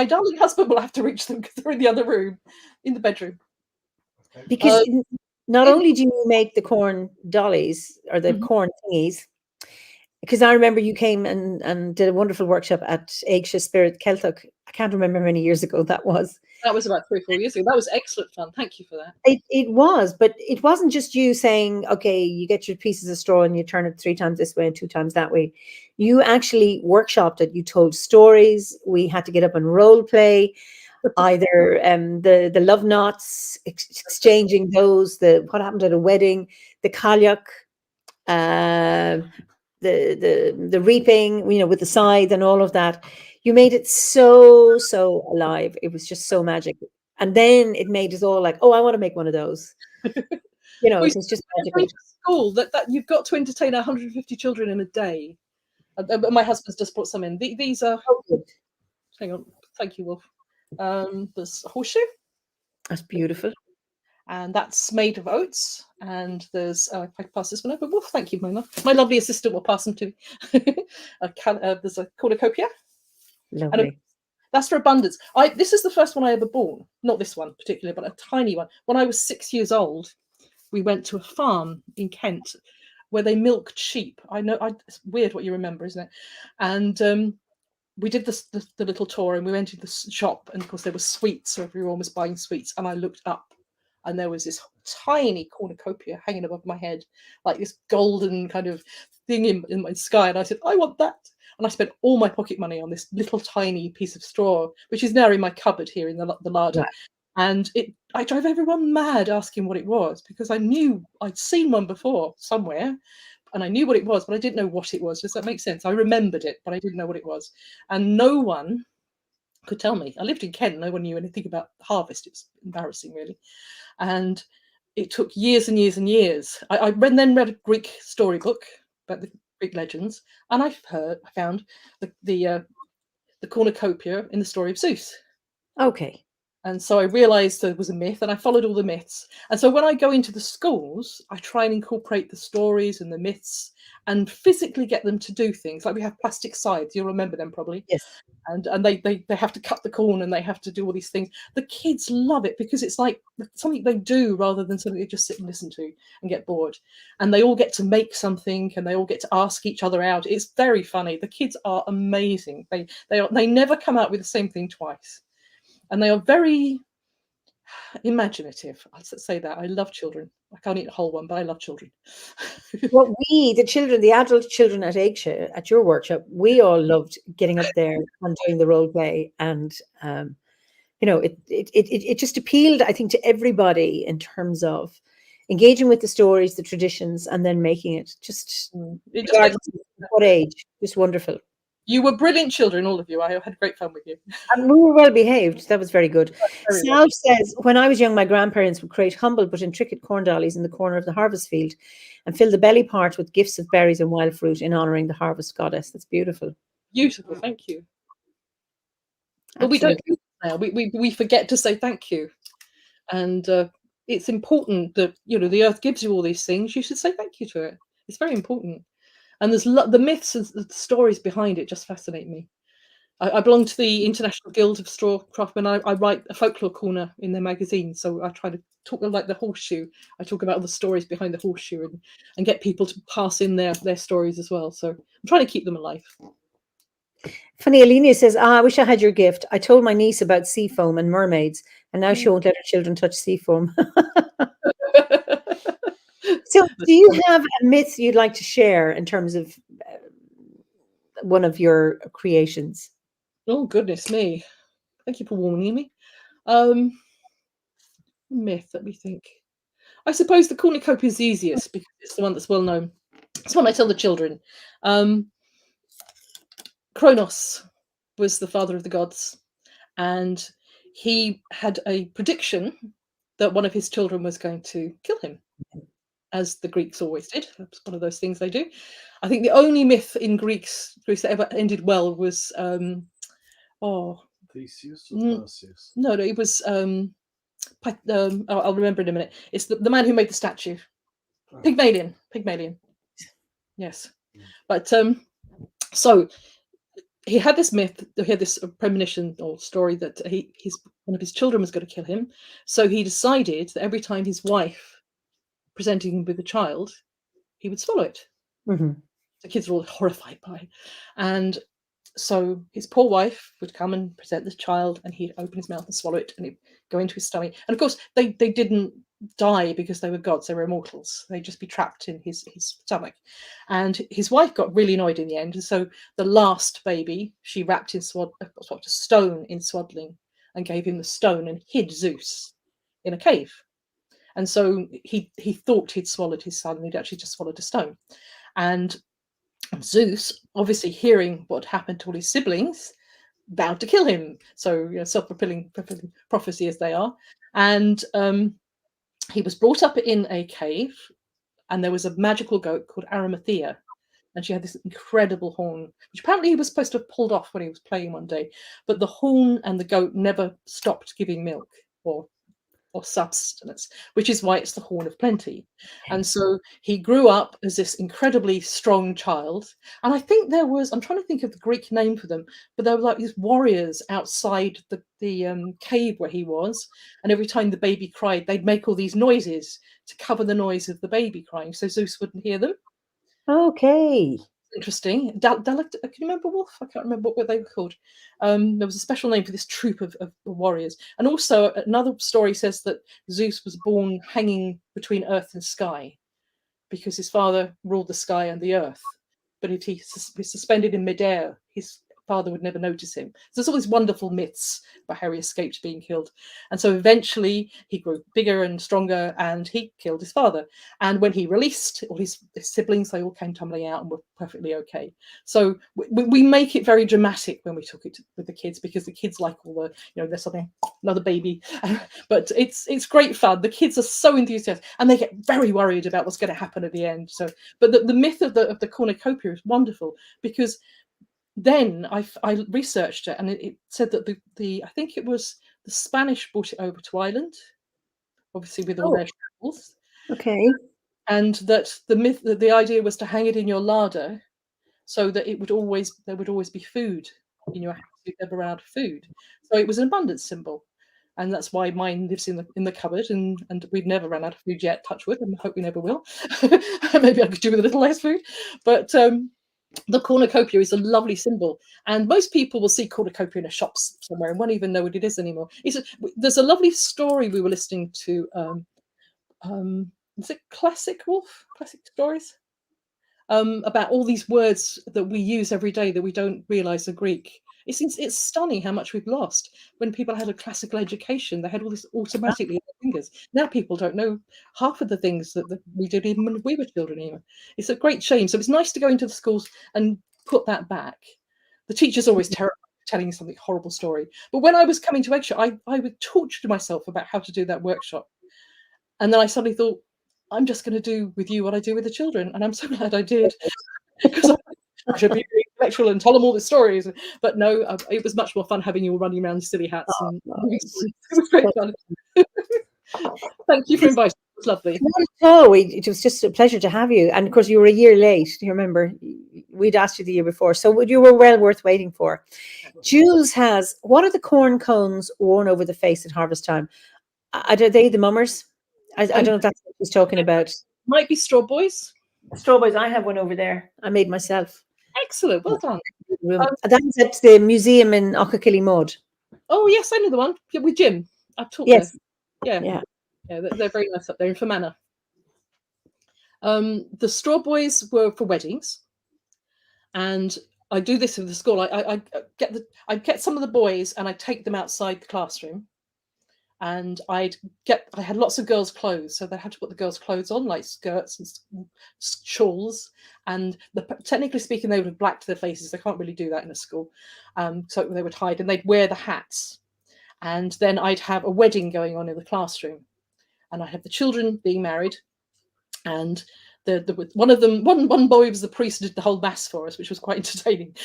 darling husband will have to reach them because they're in the other room, in the bedroom. Because not only do you make the corn dollies or the corn thingies, because I remember you came and did a wonderful workshop at Eimear Spirit Celtic. I can't remember how many years ago that was. That was about 3 or 4 years ago. That was excellent fun. Thank you for that. It was, but it wasn't just you saying, okay, you get your pieces of straw and you turn it 3 times this way and 2 times that way. You actually workshopped it. You told stories. We had to get up and role play. Either the love knots, exchanging those, what happened at a wedding, the kayak, the reaping, with the scythe and all of that. You made it so alive. It was just so magic. And then it made us all like, oh, I want to make one of those. It was just magical. School that you've got to entertain 150 children in a day. My husband's just brought some in. These are. Hang on, thank you, Wolf. There's a horseshoe. That's beautiful. And that's made of oats. And there's, if I pass this one over, Wolf, thank you, Mona. My lovely assistant will pass them to me. There's a cornucopia. Lovely. And that's for abundance. This is the first one I ever bought. Not this one particularly, but a tiny one. When I was 6 years old, we went to a farm in Kent where they milked sheep. I know, it's weird what you remember, isn't it? And we did the little tour, and we went to the shop, and of course there were sweets, so everyone was buying sweets. And I looked up, and there was this tiny cornucopia hanging above my head, like this golden kind of thing in my sky. And I said, I want that. And I spent all my pocket money on this little tiny piece of straw, which is now in my cupboard here in the larder. Right. And I drove everyone mad asking what it was, because I knew I'd seen one before somewhere, and I knew what it was, but I didn't know what it was. Does that make sense? I remembered it, but I didn't know what it was. And no one could tell me. I lived in Kent. No one knew anything about harvest. It was embarrassing, really. And it took years and years and years. I then read a Greek storybook about the Greek legends, and I found the cornucopia in the story of Zeus. Okay. And so I realized there was a myth, and I followed all the myths. And so when I go into the schools, I try and incorporate the stories and the myths and physically get them to do things. Like we have plastic scythes, you'll remember them probably. Yes. And they have to cut the corn, and they have to do all these things. The kids love it because it's like something they do rather than something they just sit and listen to and get bored. And they all get to make something, and they all get to ask each other out. It's very funny. The kids are amazing. They never come out with the same thing twice. And they are very imaginative. I'll say that. I love children. I can't eat a whole one, but I love children. Well, the children, the adult children at Eimear, at your workshop, we all loved getting up there and doing the role play. And, it just appealed, I think, to everybody in terms of engaging with the stories, the traditions, and then making it just, regardless of what age, just wonderful. You were brilliant children, all of you. I had great fun with you. And we were well behaved. That was very good. Very Sal says, when I was young, my grandparents would create humble but intricate corn dollies in the corner of the harvest field and fill the belly part with gifts of berries and wild fruit in honouring the harvest goddess. That's beautiful. Beautiful. Thank you. But we don't do that now. We forget to say thank you. And it's important that, the earth gives you all these things. You should say thank you to it. It's very important. And there's the myths and the stories behind it just fascinate me. I belong to the International Guild of Straw Craftsmen. I write a folklore corner in their magazine, so I try to talk like the horseshoe. I talk about all the stories behind the horseshoe and get people to pass in their stories as well. So I'm trying to keep them alive. Funny, Alenia says, I wish I had your gift. I told my niece about sea foam and mermaids, and now she won't let her children touch sea foam. So do you have a myth you'd like to share in terms of one of your creations? Oh, goodness me. Thank you for warning me. Myth, let me think. I suppose the cornucopia is the easiest because it's the one that's well known. It's one I tell the children. Kronos was the father of the gods, and he had a prediction that one of his children was going to kill him, as the Greeks always did. That's one of those things they do. I think the only myth in Greece that ever ended well was Theseus or Perseus? No, it was I'll remember in a minute. It's the man who made the statue. Pygmalion. Yes. But so he had this myth, he had this premonition or story that one of his children was going to kill him. So he decided that every time his wife presented him with a child, he would swallow it. Mm-hmm. The kids were all horrified by it. And so his poor wife would come and present the child, and he'd open his mouth and swallow it, and it'd go into his stomach. And of course, they didn't die because they were gods; they were immortals. They'd just be trapped in his stomach. And his wife got really annoyed in the end, and so the last baby she wrapped in a stone in swaddling, and gave him the stone and hid Zeus in a cave. And so he thought he'd swallowed his son, and he'd actually just swallowed a stone. And Zeus, obviously hearing what happened to all his siblings, vowed to kill him. So, self-fulfilling prophecy as they are. And he was brought up in a cave, and there was a magical goat called Arimathea, and she had this incredible horn, which apparently he was supposed to have pulled off when he was playing one day. But the horn and the goat never stopped giving milk, or or substance, which is why it's the horn of plenty. And so he grew up as this incredibly strong child. And I think there was, I'm trying to think of the Greek name for them, but there were like these warriors outside the cave where he was. And every time the baby cried, they'd make all these noises to cover the noise of the baby crying, so Zeus wouldn't hear them. Okay. Interesting. Can you remember Wolf? I can't remember what they were called. There was a special name for this troop of warriors. And also another story says that Zeus was born hanging between earth and sky because his father ruled the sky and the earth. But if he was suspended in midair, his father would never notice him. So there's all these wonderful myths about how he escaped being killed. And so eventually he grew bigger and stronger and he killed his father. And when he released all his siblings, they all came tumbling out and were perfectly okay. So we make it very dramatic when we talk it with the kids, because the kids like all the, there's something, another baby. But it's great fun. The kids are so enthusiastic and they get very worried about what's going to happen at the end. So, but the myth of the cornucopia is wonderful, because then I researched it, and it said that I think it was the Spanish brought it over to Ireland, obviously with all their travels. Okay. And that the idea was to hang it in your larder, so that there would always be food in your house. You'd never run out of food. So it was an abundance symbol, and that's why mine lives in the cupboard. And we've never run out of food yet. Touch wood, and I hope we never will. Maybe I could do with a little less food, but. The cornucopia is a lovely symbol, and most people will see cornucopia in a shop somewhere and won't even know what it is anymore. There's a lovely story we were listening to. Is it Classic Wolf? Classic Stories? About all these words that we use every day that we don't realise are Greek. It's stunning how much we've lost. When people had a classical education, they had all this automatically in their fingers. Now people don't know half of the things that we did even when we were children. Even it's a great shame. So it's nice to go into the schools and put that back. The teacher's always terrified of telling something horrible story. But when I was coming to Eggshot, I would torture myself about how to do that workshop, and then I suddenly thought, I'm just going to do with you what I do with the children, and I'm so glad I did, because I should be intellectual and tell them all the stories. But no, it was much more fun having you all running around in silly hats. And it was great fun. Thank you for inviting me. It was lovely. No, it was just a pleasure to have you. And of course, you were a year late. Do you remember? We'd asked you the year before, so you were well worth waiting for. Jules has, what are the corn cones worn over the face at harvest time? Are they the mummers? I don't know if that's what he's talking about. Might be straw boys. Strawberries, I have one over there. I made myself. Excellent, well done. That's at the museum in Ochakilly Oh yes, I know the one. Yeah, with Jim. I've taught Yes. there. Yeah. They're very nice up there in Fermanagh. The straw boys were for weddings, and I do this with the school. I get some of the boys and I take them outside the classroom, and I had lots of girls' clothes, so they had to put the girls' clothes on, like skirts and shawls. And technically speaking, they would have blacked their faces. They can't really do that in a school, so they would hide, and they'd wear the hats. And then I'd have a wedding going on in the classroom, and I'd have the children being married, and one boy was the priest and did the whole mass for us, which was quite entertaining.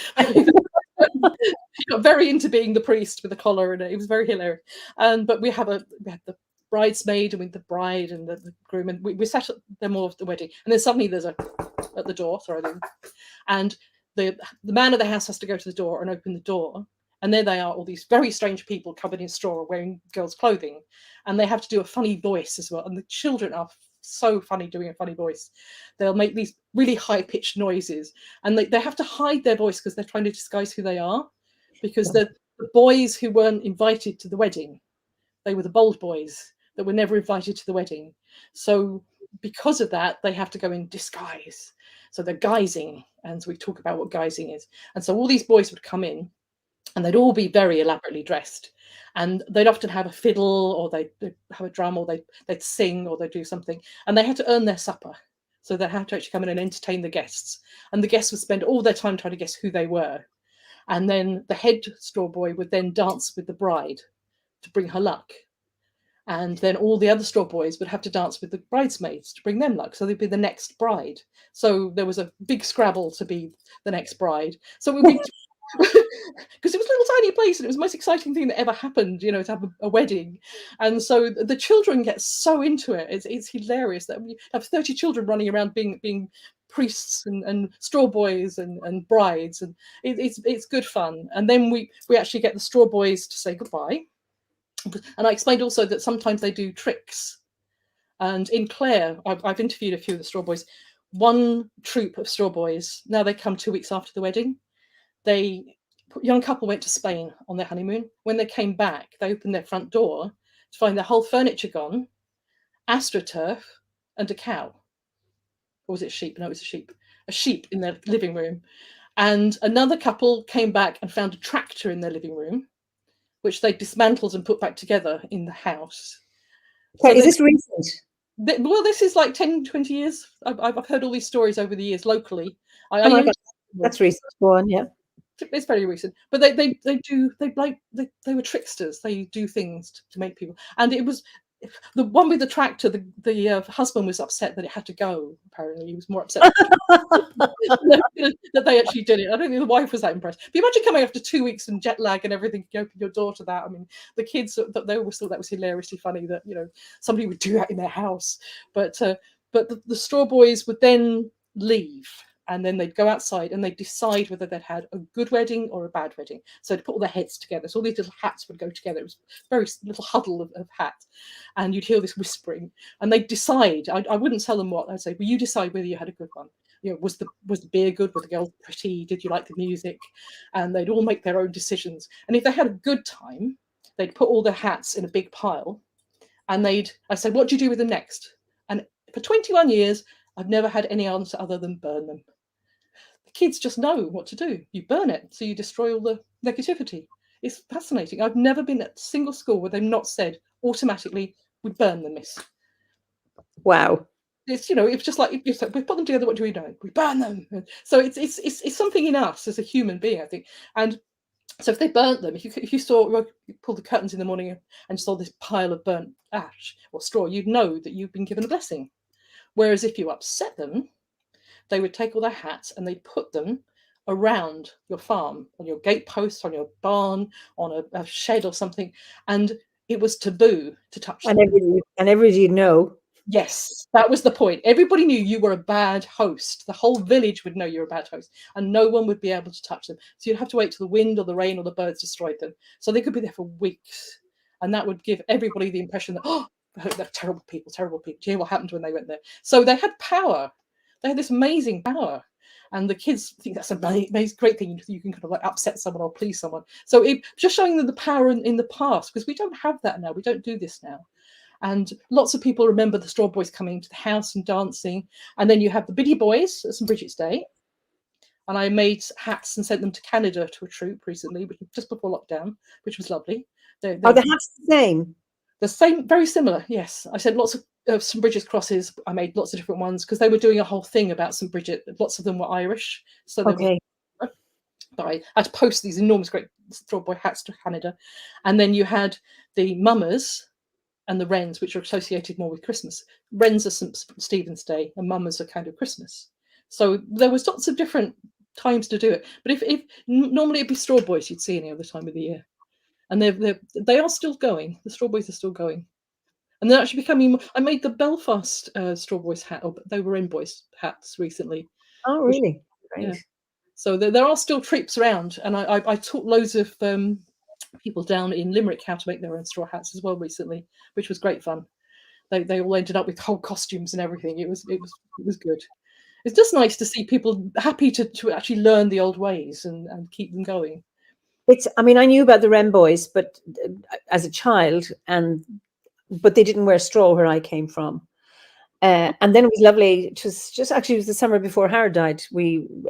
He got very into being the priest with the collar, and it was very hilarious. But we had the bridesmaid and with the bride and the groom, and we sat at them all at the wedding, and then suddenly there's at the door, and the man of the house has to go to the door and open the door, and there they are, all these very strange people covered in straw wearing girls' clothing, and they have to do a funny voice as well, and the children are so funny doing a funny voice. They'll make these really high-pitched noises, and they have to hide their voice because they're trying to disguise who they are, because the boys who weren't invited to the wedding, they were the bold boys that were never invited to the wedding. So because of that, they have to go in disguise. So they're guising, and so we talk about what guising is. And so all these boys would come in, and they'd all be very elaborately dressed, and they'd often have a fiddle, or they'd have a drum, or they'd sing, or they'd do something, and they had to earn their supper. So they had to actually come in and entertain the guests, and the guests would spend all their time trying to guess who they were. And then the head straw boy would then dance with the bride to bring her luck. And then all the other straw boys would have to dance with the bridesmaids to bring them luck. So they'd be the next bride. So there was a big scrabble to be the next bride. So we because it was a little tiny place and it was the most exciting thing that ever happened, to have a wedding. And so the children get so into it. It's hilarious that we have 30 children running around being priests and straw boys and brides, and it's good fun. And then we actually get the straw boys to say goodbye. And I explained also that sometimes they do tricks. And in Clare, I've interviewed a few of the straw boys. One troop of straw boys, now they come 2 weeks after the wedding. Young couple went to Spain on their honeymoon. When they came back, they opened their front door to find their whole furniture gone, AstroTurf, and a cow. Or was it a sheep? No, it was a sheep. A sheep in their living room. And another couple came back and found a tractor in their living room, which they dismantled and put back together in the house. So is this recent? Well, this is like 10, 20 years. I've heard all these stories over the years locally. Oh my God, that's recent. Go on, yeah. It's very recent, but they were tricksters. They do things to make people, and it was the one with the tractor. The husband was upset that it had to go. Apparently, he was more upset that they actually did it. I don't think the wife was that impressed. But imagine coming after 2 weeks and jet lag and everything. You open your door to that. I mean, the kids they always thought that was hilariously funny that somebody would do that in their house. But the straw boys would then leave. And then they'd go outside and they'd decide whether they'd had a good wedding or a bad wedding. So they'd put all their heads together. So all these little hats would go together. It was a very little huddle of hats. And you'd hear this whispering. And they'd decide. I wouldn't tell them what. I'd say, well, you decide whether you had a good one. Was the beer good? Was the girl pretty? Did you like the music? And they'd all make their own decisions. And if they had a good time, they'd put all their hats in a big pile. And I said, what do you do with them next? And for 21 years, I've never had any answer other than burn them. Kids just know what to do. You burn it, so you destroy all the negativity. It's fascinating. I've never been at a single school where they've not said automatically, we burn them, miss. Wow. It's it's just like we put them together. What do we know? We burn them. So it's something in us as a human being, I think. And so if they burnt them, if you pulled the curtains in the morning and saw this pile of burnt ash or straw, you'd know that you've been given a blessing. Whereas if you upset them, they would take all their hats and they'd put them around your farm, on your gateposts, on your barn, on a shed or something. And it was taboo to touch them. And everybody know. Yes, that was the point. Everybody knew you were a bad host. The whole village would know you were a bad host, and no one would be able to touch them. So you'd have to wait till the wind or the rain or the birds destroyed them. So they could be there for weeks. And that would give everybody the impression that, oh, they're terrible people, terrible people. Do you hear what happened when they went there? So they had power. They had this amazing power, and the kids think that's an amazing, great thing. You can kind of like upset someone or please someone. So it just showing them the power in the past, because we don't have that now. We don't do this now. And lots of people remember the straw boys coming to the house and dancing. And then you have the Biddy Boys at St. Bridget's Day. And I made hats and sent them to Canada to a troop recently, which was just before lockdown, which was lovely. Are the hats the same? The same, very similar, yes. I sent lots of St. Bridget's crosses. I made lots of different ones because they were doing a whole thing about St. Bridget. Lots of them were Irish. So okay. But I had to post these enormous, great straw boy hats to Canada. And then you had the mummers and the wrens, which are associated more with Christmas. Wrens are St. Stephen's Day and mummers are kind of Christmas. So there was lots of different times to do it. But if normally it'd be straw boys you'd see any other time of the year. And they are still going. The straw boys are still going. And they're actually becoming. I made the Belfast straw boys hat. They were in boys hats recently. Oh, really? Great. Yeah. So there are still troops around, and I taught loads of people down in Limerick how to make their own straw hats as well recently, which was great fun. They all ended up with whole costumes and everything. It was good. It's just nice to see people happy to actually learn the old ways and keep them going. I mean, I knew about the Wren boys, but as a child, but they didn't wear straw where I came from. And then it was lovely. It was the summer before Howard died.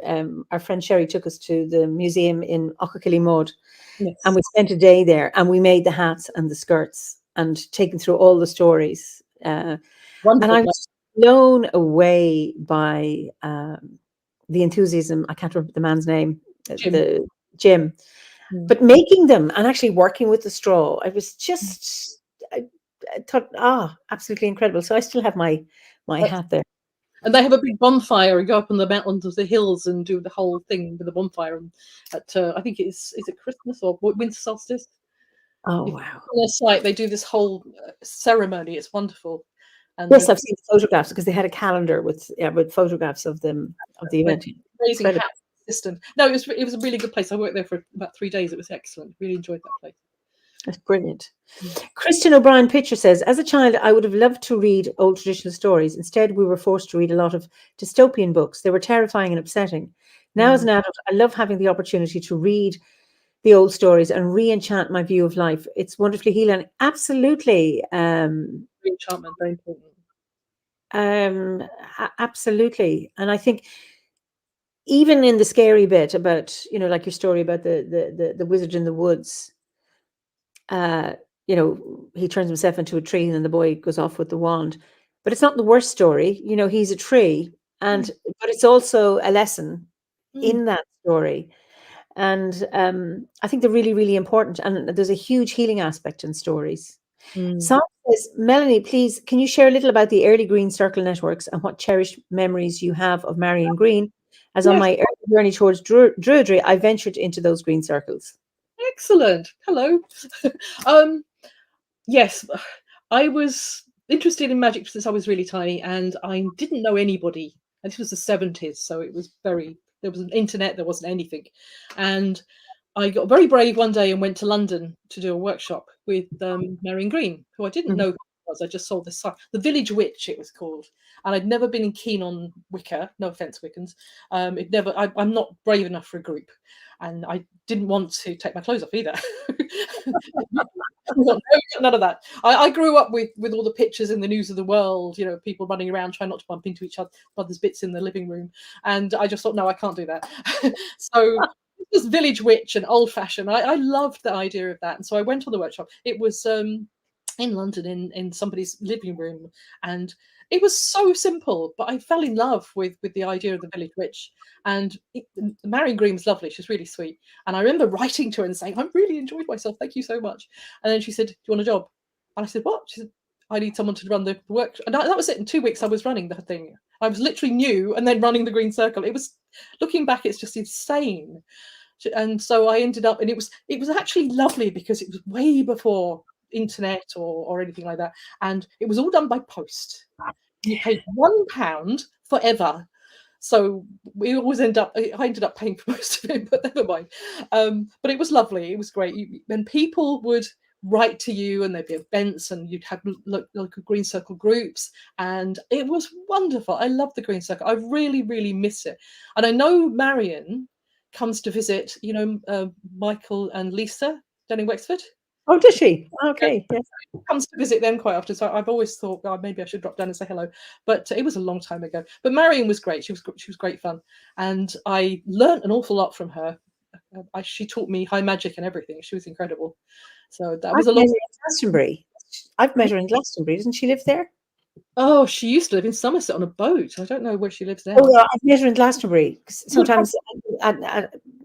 Our friend Sherry took us to the museum in Ochakilly, yes. And we spent a day there, and we made the hats and the skirts and taken through all the stories. And I was blown away by the enthusiasm. I can't remember the man's name, Jim. But making them and actually working with the straw, I was just, I thought, absolutely incredible. So I still have my hat there. And they have a big bonfire and go up on the mountains of the hills and do the whole thing with the bonfire. And at I think is it Christmas or winter solstice? Oh, If wow. on their site, they do this whole ceremony. It's wonderful. And Yes, I've seen the photographs because they had a calendar with photographs of them of the event. amazing Incredible. hat system. No, it was a really good place. I worked there for about 3 days. It was excellent. Really enjoyed that place. That's brilliant. Kristen O'Brien Pitcher says, as a child, I would have loved to read old traditional stories. Instead, we were forced to read a lot of dystopian books. They were terrifying and upsetting. Now, as an adult, I love having the opportunity to read the old stories and re-enchant my view of life. It's wonderfully healing. Absolutely. Re-enchantment, very important. Absolutely. And I think even in the scary bit about, like your story about the wizard in the woods, he turns himself into a tree and then the boy goes off with the wand. But it's not the worst story. He's a tree, but it's also a lesson in that story. And I think they're really, really important. And there's a huge healing aspect in stories. Sam says, Melanie, please, can you share a little about the early Green Circle networks and what cherished memories you have of Marion Green? As on my early journey towards Druidry, I ventured into those green circles. Excellent. Hello. Yes, I was interested in magic since I was really tiny, and I didn't know anybody. And this was the 70s, so it was there was an internet, there wasn't anything. And I got very brave one day and went to London to do a workshop with Marion Green, who I didn't know who was. I just saw this sign, the Village Witch, it was called. And I'd never been keen on Wicca. No offense, Wiccans. I'm not brave enough for a group, and I didn't want to take my clothes off either. None of that. I grew up with all the pictures in the news of the world, people running around trying not to bump into each other's bits in the living room, and I just thought, no, I can't do that. So this Village Witch and old fashioned. I loved the idea of that, and so I went on the workshop. It was in London in somebody's living room, and it was so simple, but I fell in love with the idea of the Village Witch. And Marion Green was lovely. She's really sweet. And I remember writing to her and saying, I really enjoyed myself. Thank you so much. And then she said, do you want a job? And I said, what? She said, I need someone to run the work. And that was it. In 2 weeks, I was running the thing. I was literally new and then running the Green Circle. It was, looking back, it's just insane. And so I ended up, and it was actually lovely because it was way before internet or anything like that. And it was all done by post. You paid £1 forever. So we always I ended up paying for most of it, but never mind. But it was lovely. It was great. And people would write to you, and there'd be events, and you'd have local Green Circle groups, and it was wonderful. I love the Green Circle. I really, really miss it. And I know Marion comes to visit, Michael and Lisa down in Wexford. Oh, does she? Okay. Yes. Comes to visit them quite often. So I've always thought, God, maybe I should drop down and say hello. But it was a long time ago. But Marion was great. She was great fun. And I learned an awful lot from her. She taught me high magic and everything. She was incredible. So that was a long. Glastonbury. I've met her in Glastonbury. Doesn't she live there? Oh, she used to live in Somerset on a boat. I don't know where she lives now. Oh, yeah, I've met her in Glastonbury. Sometimes,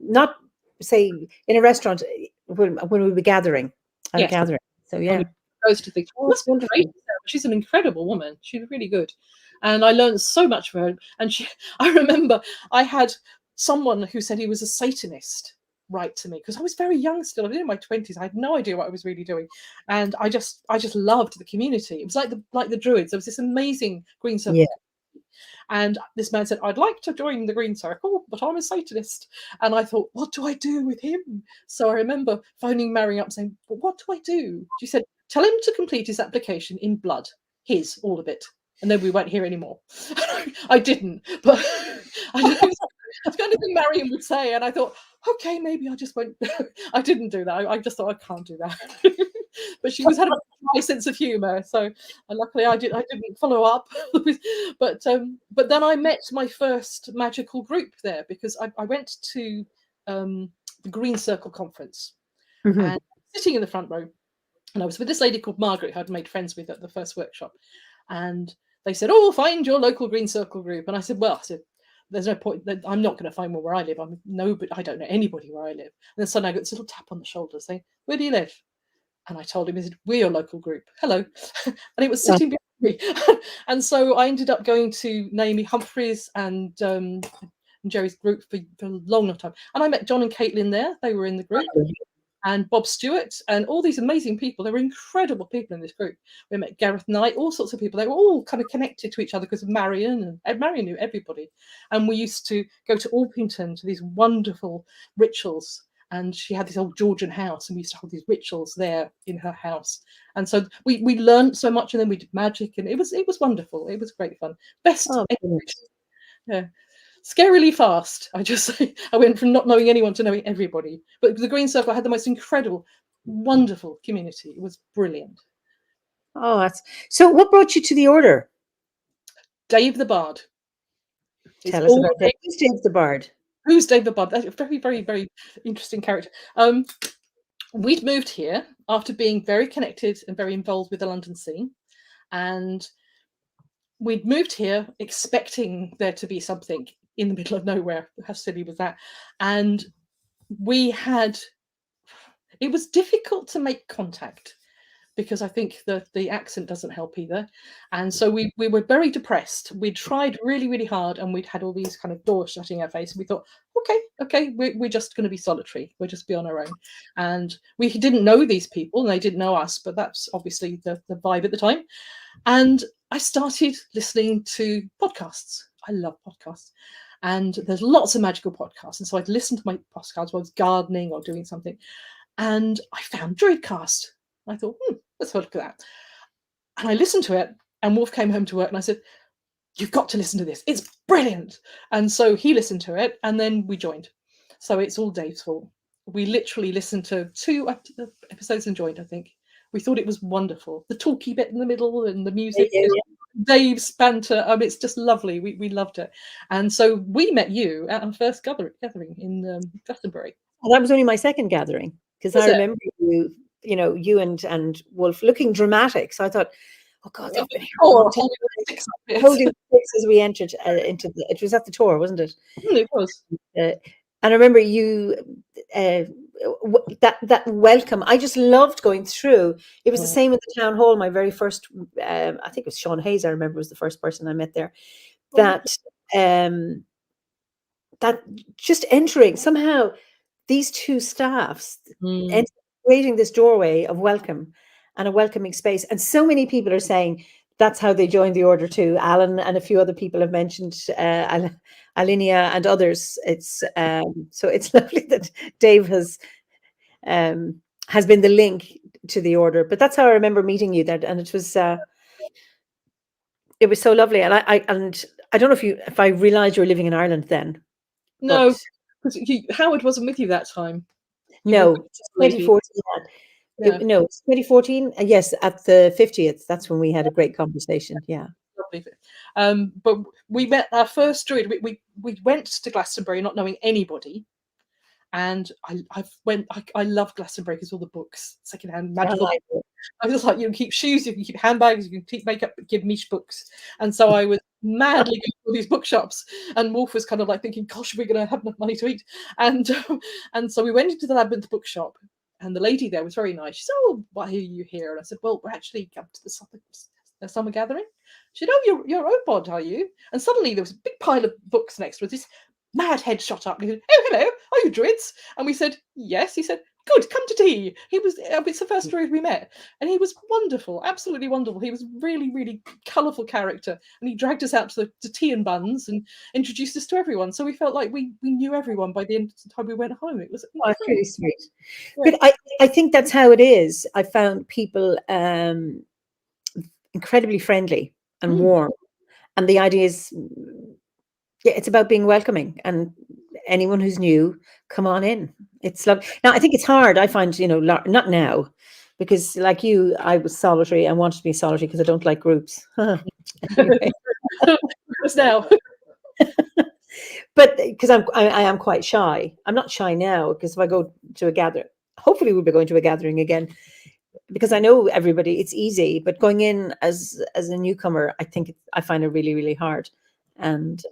not say in a restaurant when we were gathering. Gathering. So yeah, goes to things. That's wonderful. She's an incredible woman. She's really good, and I learned so much from her. And I remember I had someone who said he was a Satanist write to me because I was very young still. I was in my 20s. I had no idea what I was really doing, and I just loved the community. It was like the Druids. There was this amazing Green Circle. Yeah. And this man said, I'd like to join the Green Circle, but I'm a Satanist. And I thought, what do I do with him? So I remember phoning Marion up saying, well, what do I do? She said, tell him to complete his application in blood, all of it. And then we won't hear anymore. I didn't, but I know that's the kind of thing Marion would say. And I thought, okay, maybe I just won't. I didn't do that. I just thought I can't do that. But she had a high sense of humour, so luckily I didn't follow up. But then I met my first magical group there because I went to the Green Circle conference and sitting in the front row, and I was with this lady called Margaret who I'd made friends with at the first workshop, and they said, "Oh, find your local Green Circle group," and I said, there's no point. I'm not going to find one where I live. I don't know anybody where I live. And then suddenly I got this little tap on the shoulder saying, "Where do you live?" And I told him, he said, "We're your local group. Hello." And it was sitting behind And so I ended up going to Naomi Humphreys and Jerry's group for a long time. And I met John and Caitlin there. They were in the group. And Bob Stewart and all these amazing people. There were incredible people in this group. We met Gareth Knight, all sorts of people. They were all kind of connected to each other because of Marion, and Marion knew everybody. And we used to go to Orpington to these wonderful rituals. And she had this old Georgian house, and we used to hold these rituals there in her house. And so we learned so much, and then we did magic, and it was wonderful. It was great fun. Best. Yeah. Scarily fast, I just say. I went from not knowing anyone to knowing everybody. But the Green Circle had the most incredible, wonderful community. It was brilliant. Oh, that's so. What brought you to the order? Dave the Bard. Tell us about that. Who's Dave the Bard? Who's Dave the Bard? That's a very, very, very interesting character. We'd moved here after being very connected and very involved with the London scene, and we'd moved here expecting there to be something in the middle of nowhere. How silly was that? And it was difficult to make contact because I think the accent doesn't help either. And so we were very depressed. We tried really, really hard, and we'd had all these kind of doors shutting in our face. And we thought, okay, we're just going to be solitary. We'll just be on our own. And we didn't know these people, and they didn't know us, but that's obviously the vibe at the time. And I started listening to podcasts. I love podcasts. And there's lots of magical podcasts. And so I'd listen to my podcasts while I was gardening or doing something. And I found Druidcast. I thought, let's have a look at that. And I listened to it, and Wolf came home to work, and I said, you've got to listen to this. It's brilliant. And so he listened to it, and then we joined. So it's all Dave's fault. We literally listened to 2 episodes and joined, I think. We thought it was wonderful. The talky bit in the middle and the music. Yeah. Dave's banter. It's just lovely. We loved it. And so we met you at our first gathering in Glastonbury. Well, that was only my second gathering, because I remember you and Wolf looking dramatic. So I thought, oh God, they've been holding sticks as we entered into it was at the tour, wasn't it? It was. And I remember you that welcome. I just loved going through. It was the same at the town hall. My very first, I think it was Sean Hayes. I remember was the first person I met there. That just entering somehow these two staffs creating this doorway of welcome and a welcoming space. And so many people are saying that's how they joined the order too. Alan and a few other people have mentioned Alinia and others. It's so it's lovely that Dave has been the link to the order. But that's how I remember meeting you there, and it was so lovely. And I don't know if I realised you were living in Ireland then. No, because Howard wasn't with you that time. No, 2014. Yeah. No, it's 2014. Yes, at the 50th. That's when we had a great conversation. Yeah. But we met our first druid. We went to Glastonbury not knowing anybody, and I love Glastonbury because all the books, secondhand magical. I was like, you can keep shoes, you can keep handbags, you can keep makeup, but give niche books. And so I was madly going to all these bookshops, and Wolf was kind of like thinking, gosh, are we going to have enough money to eat? And so we went into the Labyrinth bookshop, and the lady there was very nice. She said, oh, why are you here? And I said, well, we're actually come to the summer gathering. She said, oh, you're OBOD, are you? And suddenly there was a big pile of books next to us. This mad head shot up. And he said, oh, hello, are you druids? And we said, yes. He said, good, come to tea. It's the first druid we met, and he was wonderful, absolutely wonderful. He was really, really colourful character, and he dragged us out to tea and buns and introduced us to everyone. So we felt like we knew everyone by the end of the time we went home. It was really sweet. Yeah. But I think that's how it is. I found people incredibly friendly and warm, and the idea is, it's about being welcoming, and anyone who's new, come on in. It's lovely. Now, I think it's hard. I find, not now, because like you, I was solitary and wanted to be solitary because I don't like groups. Now. But because I am quite shy. I'm not shy now, because if I go to a gathering, hopefully we'll be going to a gathering again, because I know everybody, it's easy. But going in as a newcomer, I find it really, really hard. And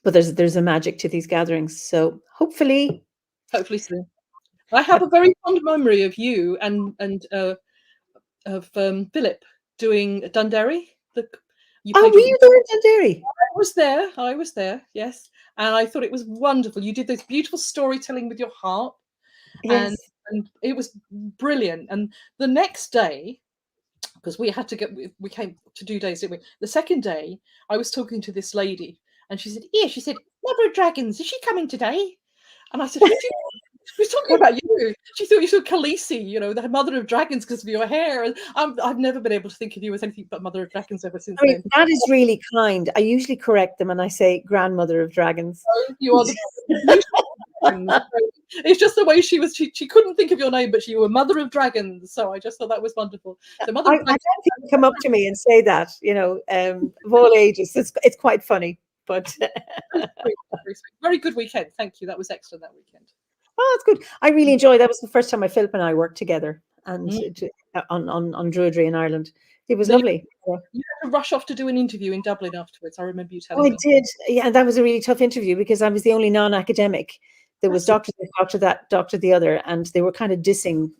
but there's a magic to these gatherings. So hopefully soon. I have a very fond memory of you and of Philip doing Dundee. Were you there in Dundee? I was there, yes. And I thought it was wonderful. You did this beautiful storytelling with your heart. Yes. And it was brilliant. And the next day, because we came to do days, didn't we? The second day, I was talking to this lady, and she said, Mother of Dragons, is she coming today? And I said, who do you She was talking about you. She thought you were Khaleesi, the Mother of Dragons because of your hair. And I've never been able to think of you as anything but Mother of Dragons ever since then. That is really kind. I usually correct them and I say Grandmother of Dragons. So you are the It's just the way she was. She couldn't think of your name, but you were Mother of Dragons. So I just thought that was wonderful. So I don't think people come up to me and say that, of all ages. It's quite funny, but very good weekend. Thank you. That was excellent that weekend. Oh, that's good. I really enjoyed. That was the first time Philip and I worked together and on Druidry in Ireland. It was lovely. You had to rush off to do an interview in Dublin afterwards. I remember you telling me. I did. Yeah, and that was a really tough interview because I was the only non-academic. There was doctor this, doctor that, doctor the other, and they were kind of dissing,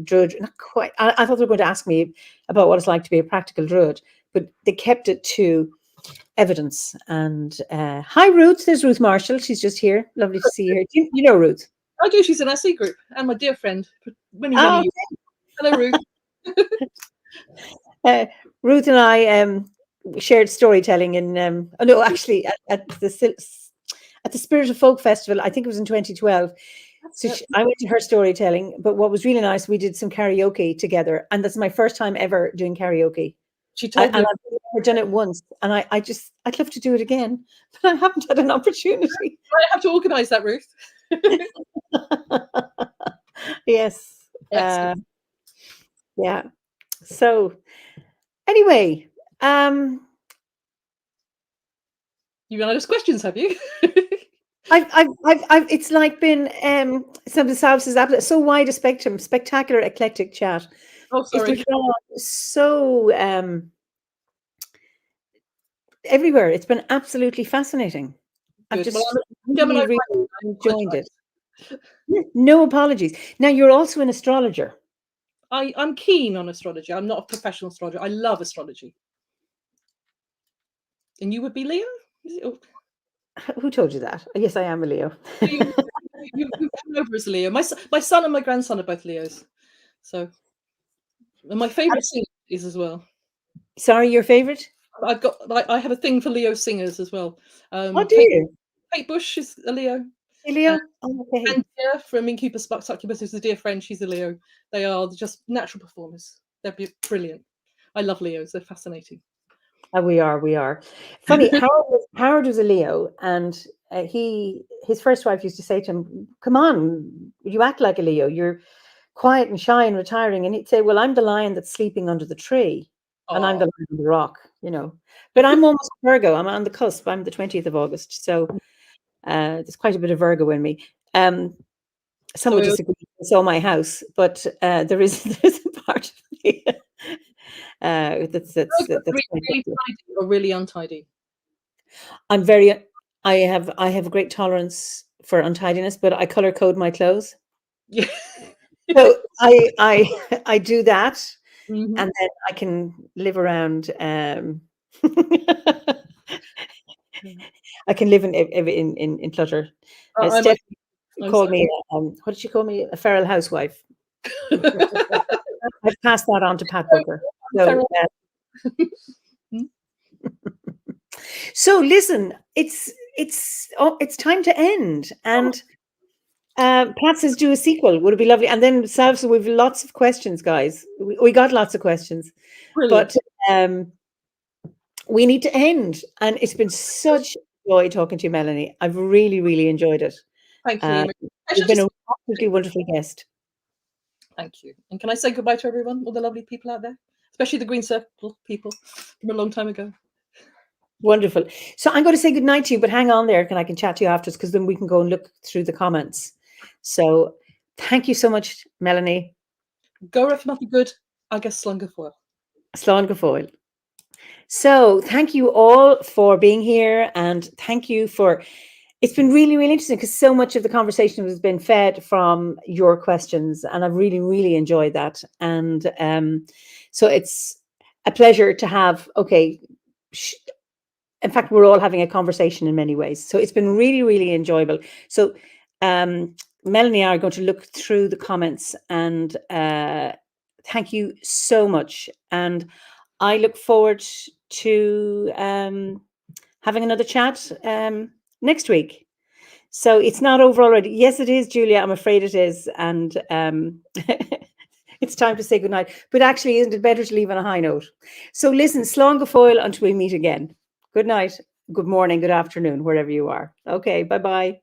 Druid. Not quite. I thought they were going to ask me about what it's like to be a practical Druid, but they kept it to evidence. And hi, Ruth. There's Ruth Marshall. She's just here. Lovely to see her. You know Ruth? I do. She's an SE group and my dear friend for many years. Hello, Ruth. Ruth and I shared storytelling in actually at the Spirit of Folk Festival. I think it was in 2012. I went to her storytelling, but what was really nice, we did some karaoke together, and that's my first time ever doing karaoke. She told me. And I've never done it once, and I'd love to do it again, but I haven't had an opportunity. I have to organise that, Ruth. Yes. Yeah. So anyway, you've run out of questions, have you? I've it's like been some of the services so wide a spectrum, spectacular, eclectic chat. Oh, sorry. So everywhere. It's been absolutely fascinating. I've just really enjoyed it. No apologies. Now you're also an astrologer. I'm keen on astrology. I'm not a professional astrologer. I love astrology. And you would be Leo? Who told you that? Yes, I am a Leo. you come over as a Leo. My son and my grandson are both Leos. So, and my favourite singer is as well. Sorry, your favourite? I have a thing for Leo singers as well. What do you? Kate Bush is a Leo. Leo? Okay. And from Incubus Succubus is a dear friend. She's a Leo. They are just natural performers. They're brilliant. I love Leos. They're fascinating. We are. Funny, Howard was a Leo, and his first wife used to say to him, "Come on, you act like a Leo. You're quiet and shy and retiring." And he'd say, "Well, I'm the lion that's sleeping under the tree, and I'm the lion on the rock, But I'm almost Virgo. I'm on the cusp. I'm the 20th of August, so there's quite a bit of Virgo in me. Some would disagree. It's all my house, but there's a part of me that's really tidy or really untidy. I have a great tolerance for untidiness, but I color code my clothes. Yeah. So I do that, and then I can live around. I can live in clutter. Stephanie called me. What did she call me? A feral housewife. I've passed that on to Pat Booker. So listen, it's time to end, and Pat says do a sequel. Would it be lovely? And then so we've lots of questions, guys. We got lots of questions. Brilliant. But we need to end, and it's been such joy talking to you, Melanie. I've really, really enjoyed it. Thank you. You've been a absolutely wonderful guest. Thank you. And can I say goodbye to everyone, all the lovely people out there, especially the Green Circle people from a long time ago? Wonderful. So I'm going to say goodnight to you, but hang on there, and I can chat to you afterwards, because then we can go and look through the comments. So thank you so much, Melanie. Go Ref Matthew Good, agus Slán go fóill. Slán go fóill. So thank you all for being here, and thank you for, it's been really, really interesting, because so much of the conversation has been fed from your questions, and I've really, really enjoyed that. And so it's a pleasure to have. Okay. In fact, we're all having a conversation in many ways. So it's been really, really enjoyable. So Melanie and I are going to look through the comments, and thank you so much. And I look forward to having another chat next week. So it's not over already. Yes, it is, Julia. I'm afraid it is. And it's time to say goodnight. But actually, isn't it better to leave on a high note? So listen, slán go fóill until we meet again. Good night, good morning, good afternoon, wherever you are. Okay, bye-bye.